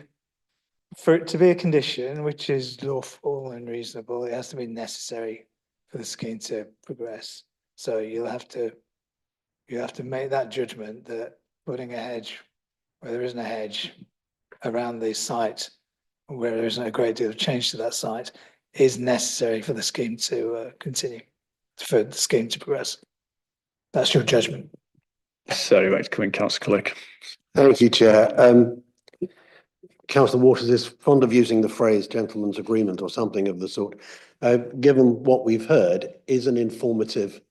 for it to be a condition which is lawful and reasonable, it has to be necessary for the scheme to progress. So you have to make that judgment that putting a hedge where there isn't a hedge around the site, where there isn't a great deal of change to that site, is necessary for the scheme to continue, for the scheme to progress. That's your judgment. Sorry, right, come in, Councillor Click. Thank you, Chair. Councillor Waters is fond of using the phrase gentleman's agreement or something of the sort. given what we've heard, is an informative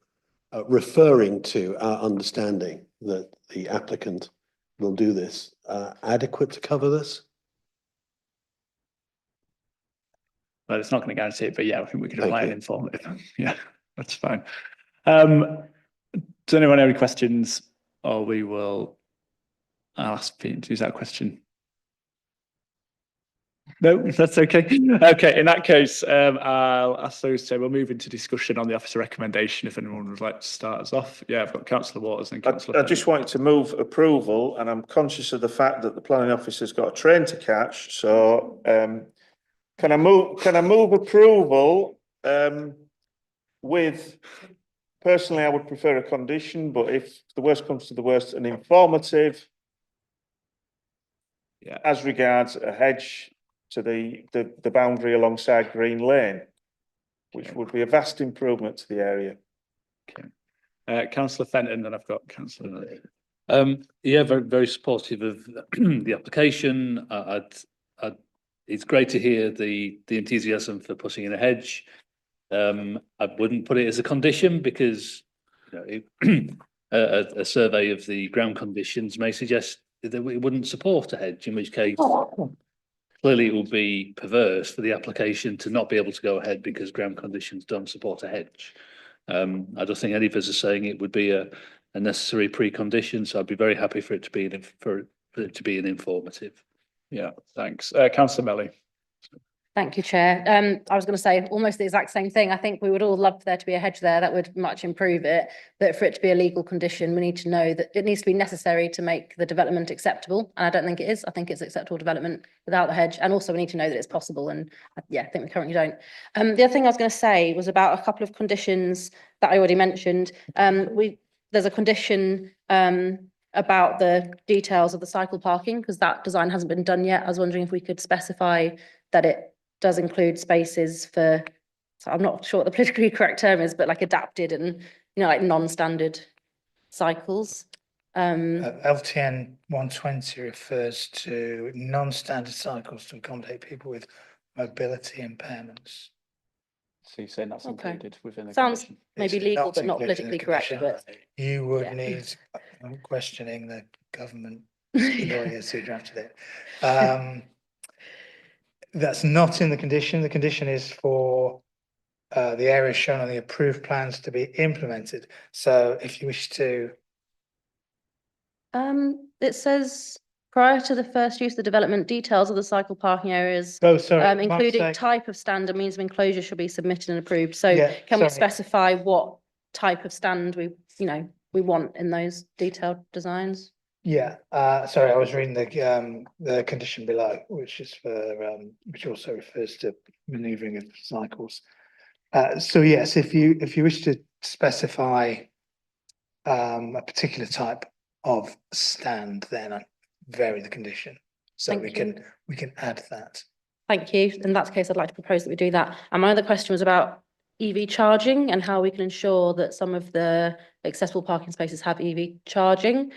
referring to our understanding that the applicant will do this adequate to cover this? Well, it's not going to guarantee it, but yeah, I think we could Thank apply an you. informative. Yeah, that's fine. Does anyone have any questions, or we will? I'll ask Pete to use that question. No, that's okay. Okay, in that case, I'll ask those two. We'll move into discussion on the officer recommendation if anyone would like to start us off. Yeah, I've got Councillor Waters and Councillor. I just wanted to move approval, and I'm conscious of the fact that the planning officer's got a train to catch. So, can I move approval? With personally, I would prefer a condition, but if the worst comes to the worst, an informative. Yeah. As regards a hedge to the boundary alongside Green Lane, which would be a vast improvement to the area. Okay. Councillor Fenton, then I've got Councillor. Yeah, very, very supportive of the application. It's great to hear the enthusiasm for putting in a hedge. I wouldn't put it as a condition because, you know, a survey of the ground conditions may suggest that we wouldn't support a hedge, in which case clearly it will be perverse for the application to not be able to go ahead because ground conditions don't support a hedge. I don't think any of us are saying it would be a necessary precondition, so I'd be very happy for it to be an informative. Yeah, thanks. Councillor Melly. Thank you, Chair. I was going to say almost the exact same thing. I think we would all love for there to be a hedge there. That would much improve it. But for it to be a legal condition, we need to know that it needs to be necessary to make the development acceptable. And I don't think it is. I think it's acceptable development without the hedge. And also we need to know that it's possible. And yeah, I think we currently don't. The other thing I was going to say was about a couple of conditions that I already mentioned. There's a condition about the details of the cycle parking because that design hasn't been done yet. I was wondering if we could specify that it does include spaces for, so I'm not sure what the politically correct term is, but like adapted and, like non-standard cycles. LTN 120 refers to non-standard cycles to accommodate people with mobility impairments. So you're saying that's included within the Sounds condition? maybe It's legal, not but not included in the politically correct. condition. But You would yeah. need, I'm questioning the government lawyers who drafted it. That's not in the condition. The condition is for the areas shown on the approved plans to be implemented. So if you wish to. It says prior to the first use of the development, details of the cycle parking areas, Oh, sorry. including type of stand and means of enclosure should be submitted and approved. So Yeah, can we sorry. specify what type of stand we want in those detailed designs? Yeah, sorry, I was reading the condition below, which is for which also refers to manoeuvring of cycles. So yes, if you wish to specify a particular type of stand, then vary the condition. So Thank we can add that. Thank you. In that case, I'd like to propose that we do that. And my other question was about EV charging and how we can ensure that some of the accessible parking spaces have EV charging.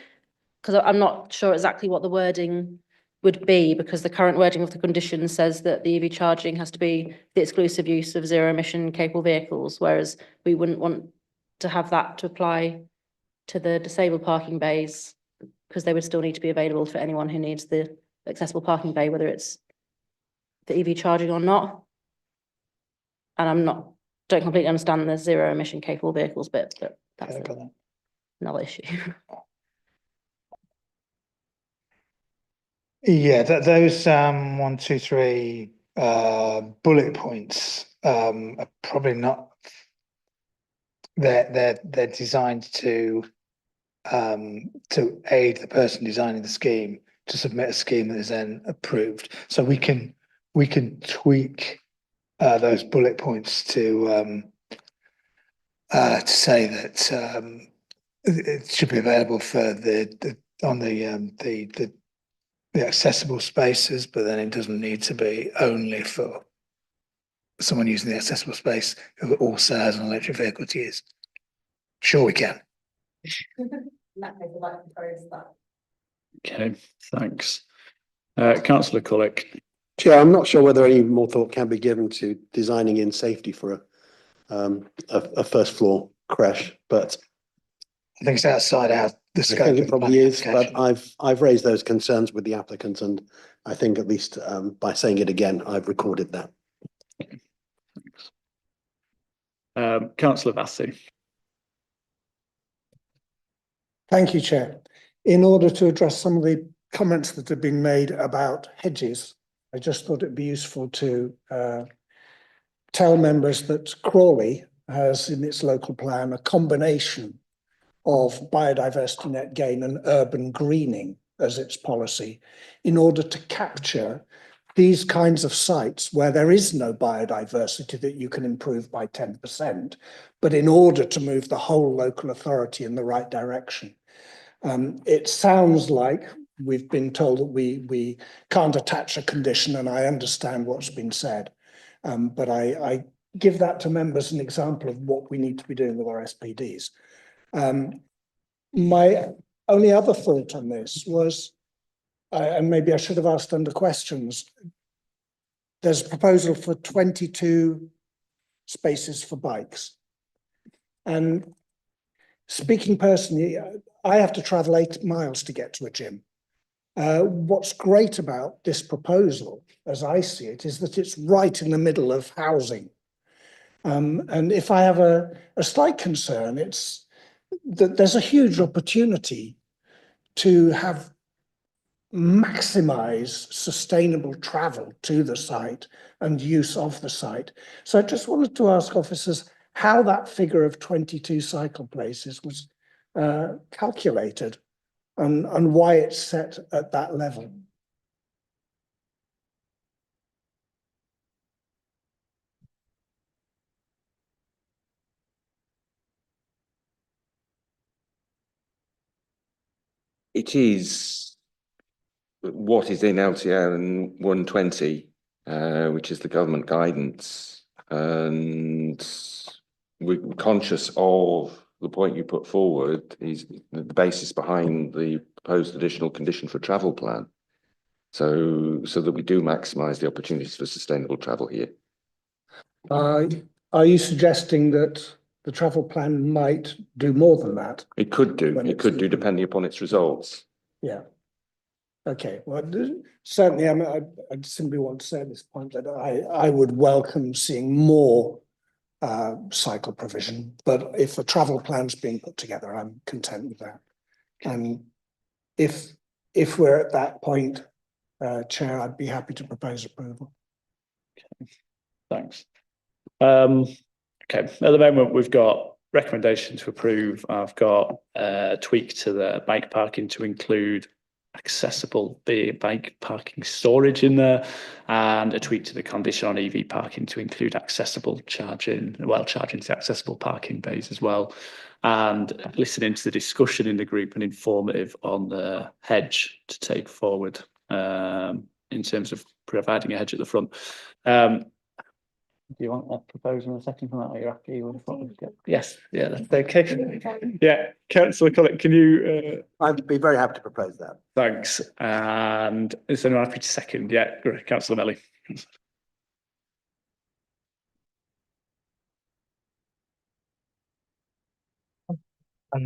Because I'm not sure exactly what the wording would be, because the current wording of the condition says that the EV charging has to be the exclusive use of zero emission capable vehicles, whereas we wouldn't want to have that to apply to the disabled parking bays, because they would still need to be available for anyone who needs the accessible parking bay, whether it's the EV charging or not. And don't completely understand the zero emission capable vehicles bit, but that's another issue. Yeah, those 1, 2, 3 bullet points are probably not. They're designed to aid the person designing the scheme to submit a scheme that is then approved. So we can tweak those bullet points to say that it should be available for the accessible spaces, but then it doesn't need to be only for someone using the accessible space who also has an electric vehicle to use. Sure, we can. Okay, thanks. Councillor Culloch. Chair, I'm not sure whether any more thought can be given to designing in safety for a first floor crash, but I think it's outside the I scope. think of it the probably planning is, but application. I've raised those concerns with the applicant, and I think at least by saying it again, I've recorded that. Councillor Vassy. Thank you, Chair. In order to address some of the comments that have been made about hedges, I just thought it'd be useful to tell members that Crawley has in its local plan a combination of biodiversity net gain and urban greening as its policy in order to capture these kinds of sites where there is no biodiversity that you can improve by 10%, but in order to move the whole local authority in the right direction. It sounds like we've been told that we can't attach a condition, and I understand what's been said, but I give that to members an example of what we need to be doing with our SPDs. My only other thought on this was, and maybe I should have asked under questions, there's a proposal for 22 spaces for bikes. And speaking personally, I have to travel 8 miles to get to a gym. What's great about this proposal, as I see it, is that it's right in the middle of housing. And if I have a slight concern, it's that there's a huge opportunity to have maximize sustainable travel to the site and use of the site. So I just wanted to ask officers how that figure of 22 cycle places was calculated and why it's set at that level. It is what is in LTR and 120, which is the government guidance. And we're conscious of the point you put forward is the basis behind the proposed additional condition for travel plan. So that we do maximise the opportunities for sustainable travel here. Are you suggesting that the travel plan might do more than that? It could do. It could do depending upon its results. Yeah. Okay. Well, certainly, I simply want to say at this point that I would welcome seeing more cycle provision, but if a travel plan's being put together, I'm content with that. And if we're at that point, Chair, I'd be happy to propose approval. Okay. Thanks. Okay, at the moment we've got recommendation to approve. I've got a tweak to the bike parking to include accessible bike parking storage in there, and a tweak to the condition on EV parking to include accessible charging, charging to accessible parking bays as well. And listening to the discussion in the group and informative on the hedge to take forward in terms of providing a hedge at the front. Do you want a proposal in a second from that? Are you happy with what we've got? Yes, yeah, that's okay. Yeah, Councillor Collett, can you? I'd be very happy to propose that. Thanks. And is anyone happy to second? Yeah, great. Councillor Melly. I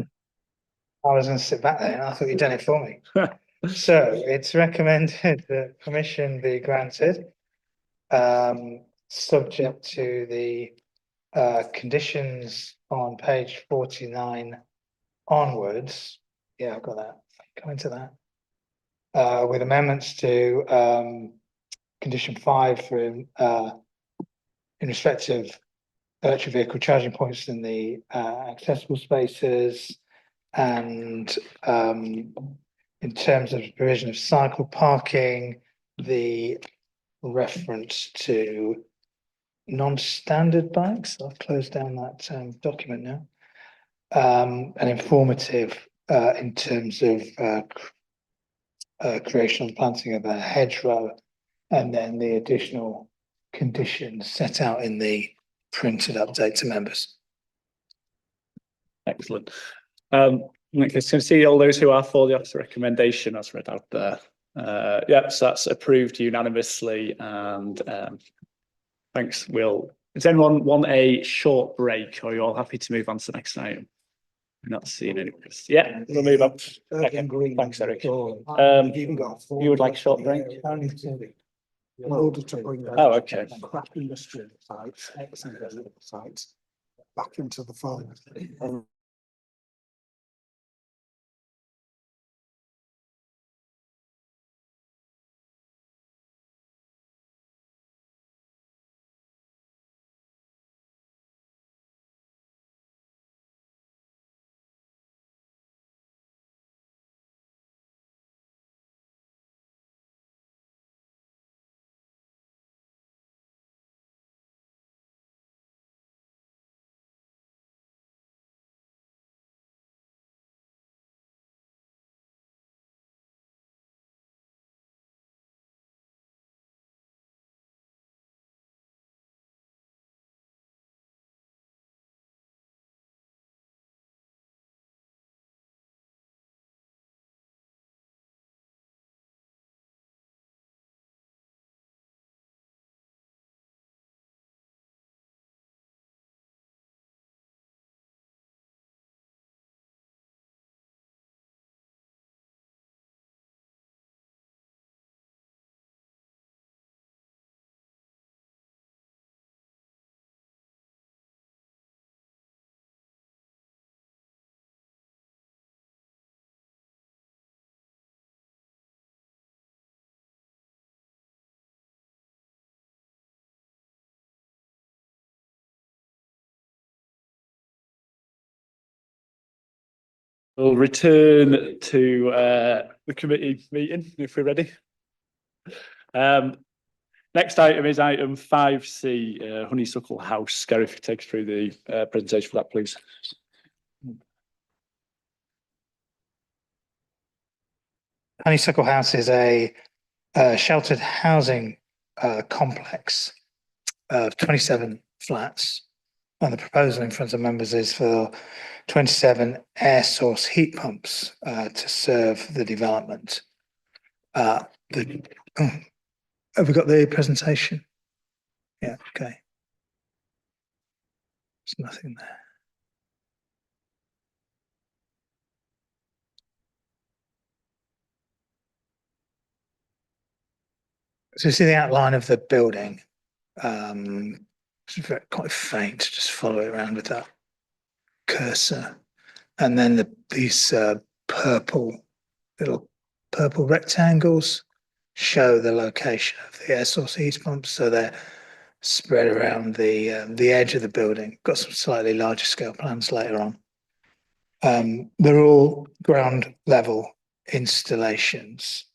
was going to sit back there and I thought you'd done it for me. So it's recommended that permission be granted, subject to the conditions on page 49 onwards. Yeah, I've got that. Coming to that. With amendments to condition 5 for in respect of electric vehicle charging points in the accessible spaces, and in terms of provision of cycle parking, the reference to non-standard bikes. I've closed down that document now. And informative in terms of creation and planting of a hedgerow, and then the additional conditions set out in the printed update to members. Excellent. Okay, so see all those who are for the officer recommendation as read out there. Yep, so that's approved unanimously, and thanks. Does anyone want a short break, or are you all happy to move on to the next item? I'm not seeing any. Yeah, we'll move on. Okay, thanks, Eric. You would like a short break? In order to bring those Oh, okay. crap industrial sites, ex-industrial sites back into the farm. We'll return to the committee meeting if we're ready. Next item is item 5C, Honeysuckle House. Gary, if you take us through the presentation for that, please. Honeysuckle House is a sheltered housing complex of 27 flats. And the proposal in front of members is for 27 air source heat pumps to serve the development. Have we got the presentation? Yeah, okay. There's nothing there. So you see the outline of the building. It's very, quite faint, just follow it around with that cursor. And then these little purple rectangles show the location of the air source heat pumps. So they're spread around the edge of the building. Got some slightly larger scale plans later on. They're all ground level installations.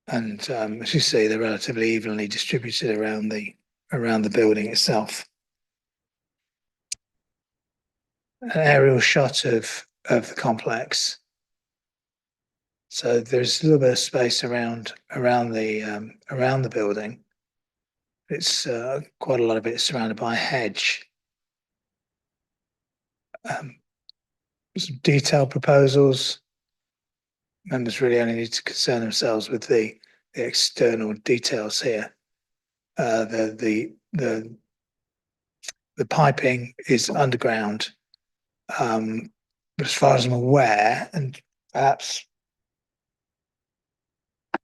And as you see, they're relatively evenly distributed around the building itself. An aerial shot of the complex. So there's a little bit of space around the building. It's quite a lot of it surrounded by a hedge. Some detailed proposals. Members really only need to concern themselves with the external details here. The piping is underground. But as far as I'm aware, and perhaps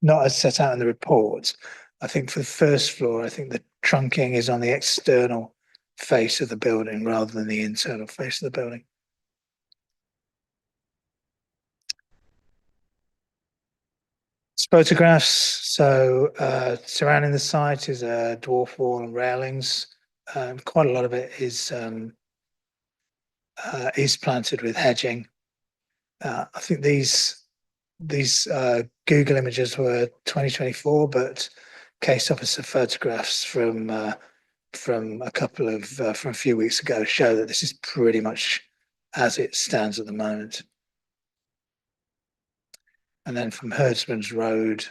not as set out in the report, I think for the first floor, I think the trunking is on the external face of the building rather than the internal face of the building. Photographs. So surrounding the site is a dwarf wall and railings. Quite a lot of it is planted with hedging. I think these Google images were 2024, but case officer photographs from a few weeks ago show that this is pretty much as it stands at the moment. And then from Herdsman's Road,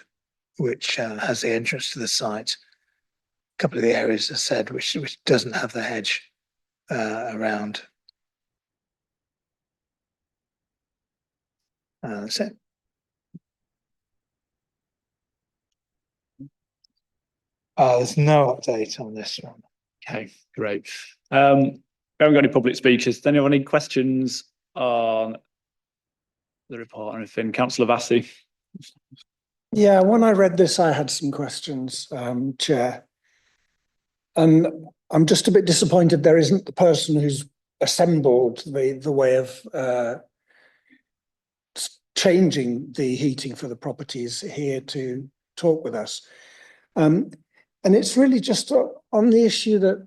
which has the entrance to the site, a couple of the areas are said which doesn't have the hedge around. That's it. There's no update on this one. Okay, great. We haven't got any public speakers. Does anyone have any questions on the report or anything? Councillor Vassy. Yeah, when I read this, I had some questions, Chair. And I'm just a bit disappointed there isn't the person who's assembled the way of changing the heating for the properties here to talk with us. And it's really just on the issue that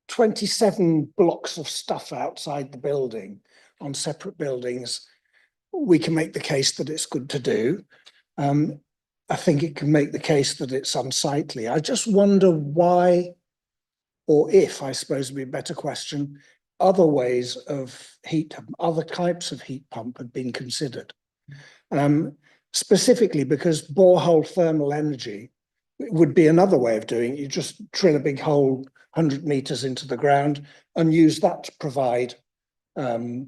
27 blocks of stuff outside the building on separate buildings, we can make the case that it's good to do. I think it can make the case that it's unsightly. I just wonder why, or if, I suppose would be a better question, other ways of heat, other types of heat pump had been considered. Specifically because borehole thermal energy would be another way of doing it. You just drill a big hole 100 meters into the ground and use that to provide the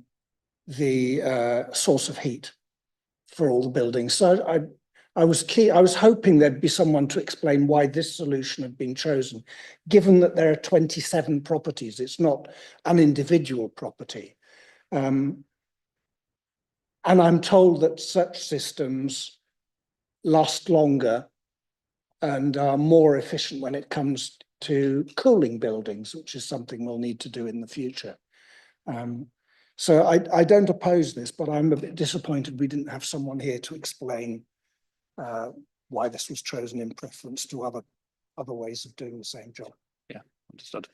source of heat for all the buildings. So I was hoping there'd be someone to explain why this solution had been chosen, given that there are 27 properties. It's not an individual property. And I'm told that such systems last longer and are more efficient when it comes to cooling buildings, which is something we'll need to do in the future. So I don't oppose this, but I'm a bit disappointed we didn't have someone here to explain why this was chosen in preference to other ways of doing the same job. Yeah, understood.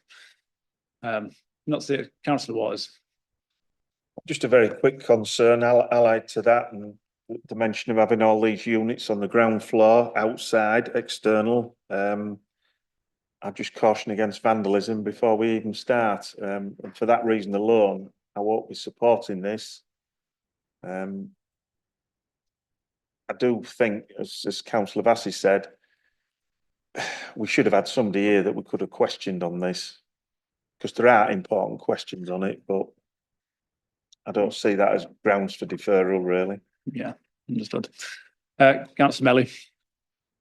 Not see it, Councillor Waters. Just a very quick concern allied to that, and the mention of having all these units on the ground floor, outside, external. I'd just caution against vandalism before we even start. And for that reason alone, I won't be supporting this. I do think, as Councillor Vassy said, we should have had somebody here that we could have questioned on this, because there are important questions on it, but I don't see that as grounds for deferral, really. Yeah, understood. Councillor Melly.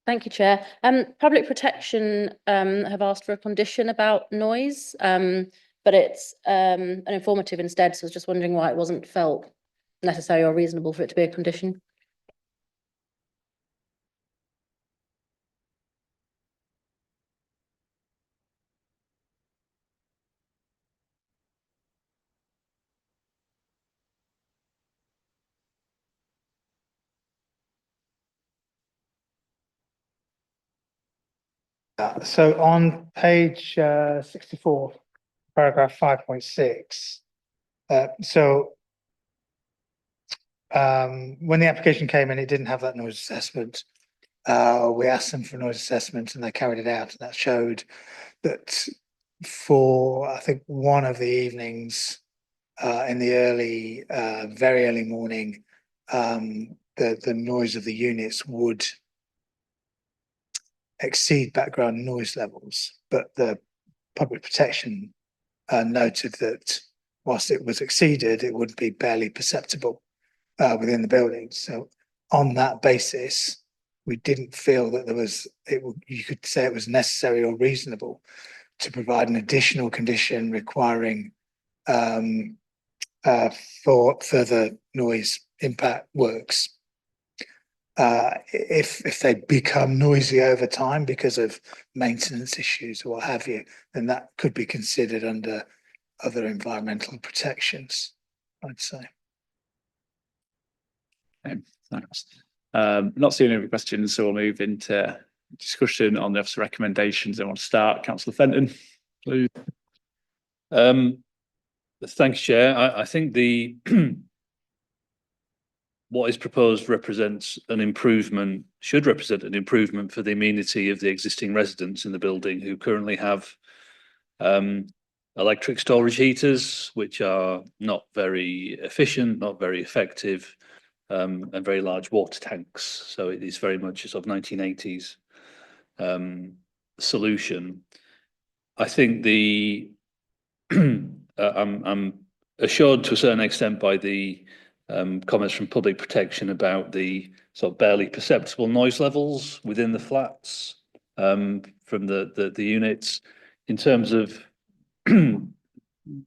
Thank you, Chair. Public Protection have asked for a condition about noise, but it's an informative instead. So I was just wondering why it wasn't felt necessary or reasonable for it to be a condition. So on page 64, paragraph 5.6, when the application came in, it didn't have that noise assessment. We asked them for a noise assessment and they carried it out, and that showed that for, I think, one of the evenings in the early, very early morning, the noise of the units would exceed background noise levels, but the public protection noted that whilst it was exceeded, it would be barely perceptible within the building. So on that basis, we didn't feel that there was, you could say it was necessary or reasonable to provide an additional condition requiring for further noise impact works. If they become noisy over time because of maintenance issues or what have you, then that could be considered under other environmental protections, I'd say. Okay, thanks. Not seeing any questions, so we'll move into discussion on the officer recommendations. I want to start. Councillor Fenton, please. Thanks, Chair. I think the what is proposed represents an improvement, should represent an improvement for the amenity of the existing residents in the building who currently have electric storage heaters, which are not very efficient, not very effective, and very large water tanks. So it is very much a sort of 1980s solution. I think the I'm assured to a certain extent by the comments from Public Protection about the sort of barely perceptible noise levels within the flats. from the units. In terms of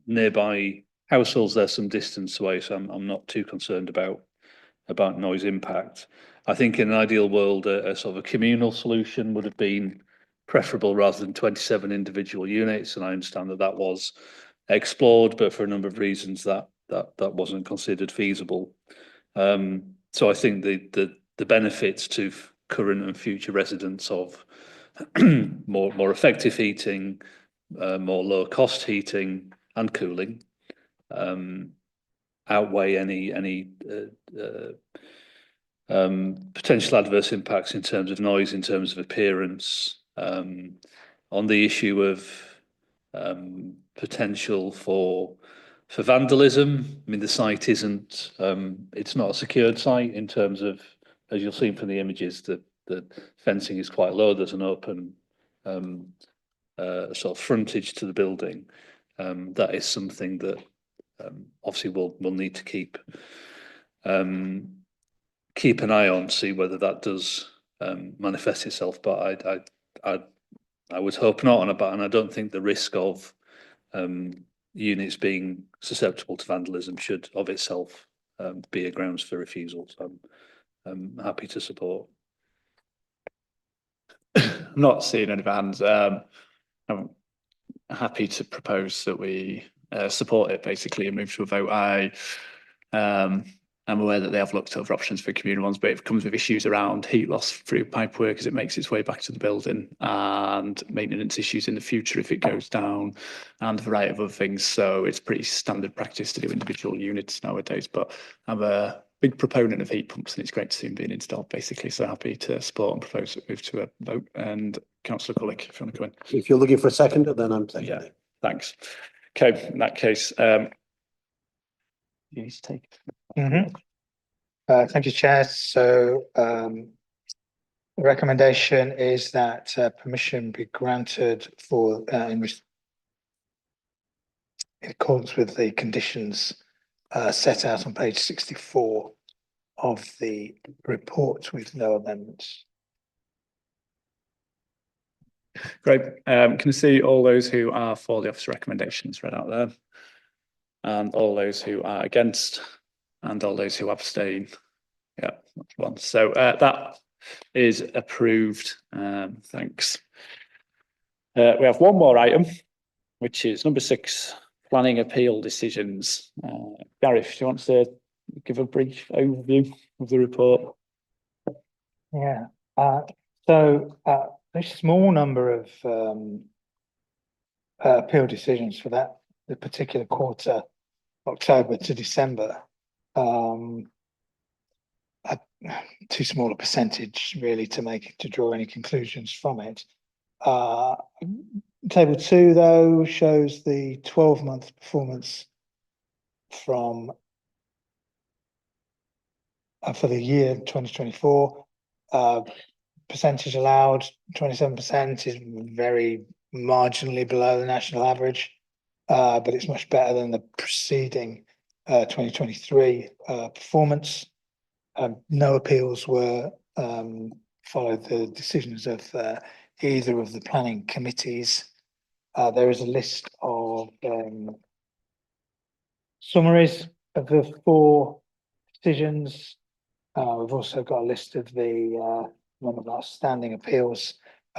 nearby households, there's some distance away, so I'm not too concerned about noise impact. I think in an ideal world, a sort of a communal solution would have been preferable rather than 27 individual units, and I understand that was explored, but for a number of reasons that wasn't considered feasible. So I think the benefits to current and future residents of more effective heating, more low cost heating and cooling outweigh any potential adverse impacts in terms of noise, in terms of appearance. On the issue of potential for vandalism, I mean, the site isn't, it's not a secured site in terms of, as you'll see from the images, the fencing is quite low. There's an open sort of frontage to the building. That is something that obviously we'll need to keep an eye on, see whether that does manifest itself. But I would hope not, and I don't think the risk of units being susceptible to vandalism should of itself be a grounds for refusal. So I'm happy to support. I'm not seeing any hands. I'm happy to propose that we support it basically and move to a vote. I'm aware that they have looked over options for communal ones, but it comes with issues around heat loss through pipework as it makes its way back to the building, and maintenance issues in the future if it goes down, and a variety of other things. So it's pretty standard practice to do individual units nowadays, but I'm a big proponent of heat pumps and it's great to see them being installed basically. So happy to support and propose that move to a vote. And Councillor Cullick, if you want to come in. If you're looking for a seconder, then I'm seconding. Yeah, thanks. Okay, in that case, you need to take. Thank you, Chair. So the recommendation is that permission be granted for in accordance with the conditions set out on page 64 of the report with no amendments. Great. Can I see all those who are for the officer recommendations read out there? And all those who are against, and all those who abstain. Yeah, that's one. So that is approved. Thanks. We have one more item, which is number 6, planning appeal decisions. Gareth, do you want to give a brief overview of the report? Yeah. So a small number of appeal decisions for the particular quarter, October to December. Too small a percentage really to draw any conclusions from it. Table 2 though shows the 12-month performance from for the year 2024. Percentage allowed 27% is very marginally below the national average, but it's much better than the preceding 2023 performance. No appeals were followed the decisions of either of the planning committees. There is a list of summaries of the 4 decisions. We've also got a list of the one of our standing appeals.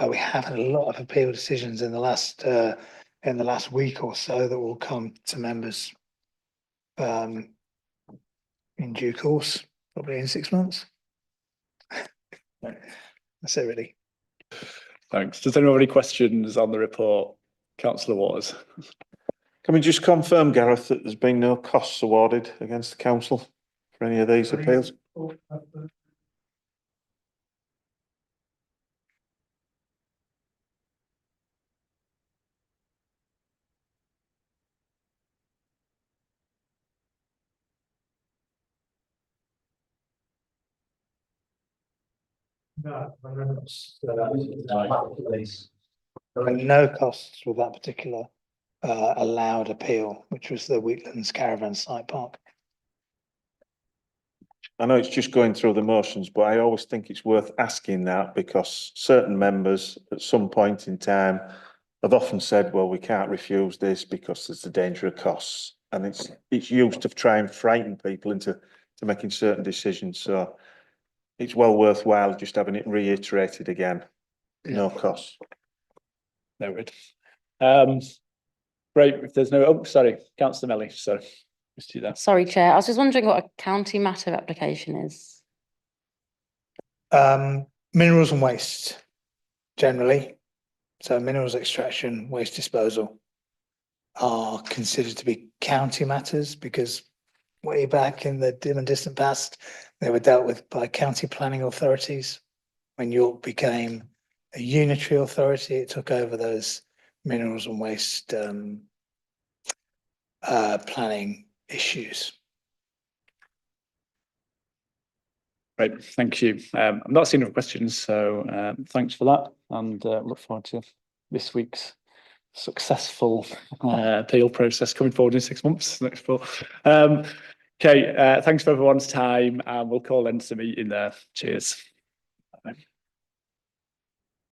We have had a lot of appeal decisions in the last week or so that will come to members in due course, probably in 6 months. That's it really. Thanks. Does anyone have any questions on the report? Councillor Waters. Can we just confirm, Gareth, that there's been no costs awarded against the council for any of these appeals? There were no costs with that particular allowed appeal, which was the Wheatlands Caravan Site Park. I know it's just going through the motions, but I always think it's worth asking that because certain members at some point in time have often said, well, we can't refuse this because there's the danger of costs. And it's used to try and frighten people into making certain decisions. So it's well worthwhile just having it reiterated again. No costs. Noted. Great, if there's no, oh, sorry, councillor Melly, sorry. Missed you there. Sorry, Chair. I was just wondering what a county matter application is. Minerals and waste generally. So minerals extraction, waste disposal are considered to be county matters because way back in the dim and distant past, they were dealt with by county planning authorities. When York became a unitary authority, it took over those minerals and waste planning issues. Right, thank you. I'm not seeing any questions, so thanks for that, and look forward to this week's successful appeal process coming forward in 6 months. Next fall. Okay, thanks for everyone's time, and we'll call end the meeting there. Cheers. Bye.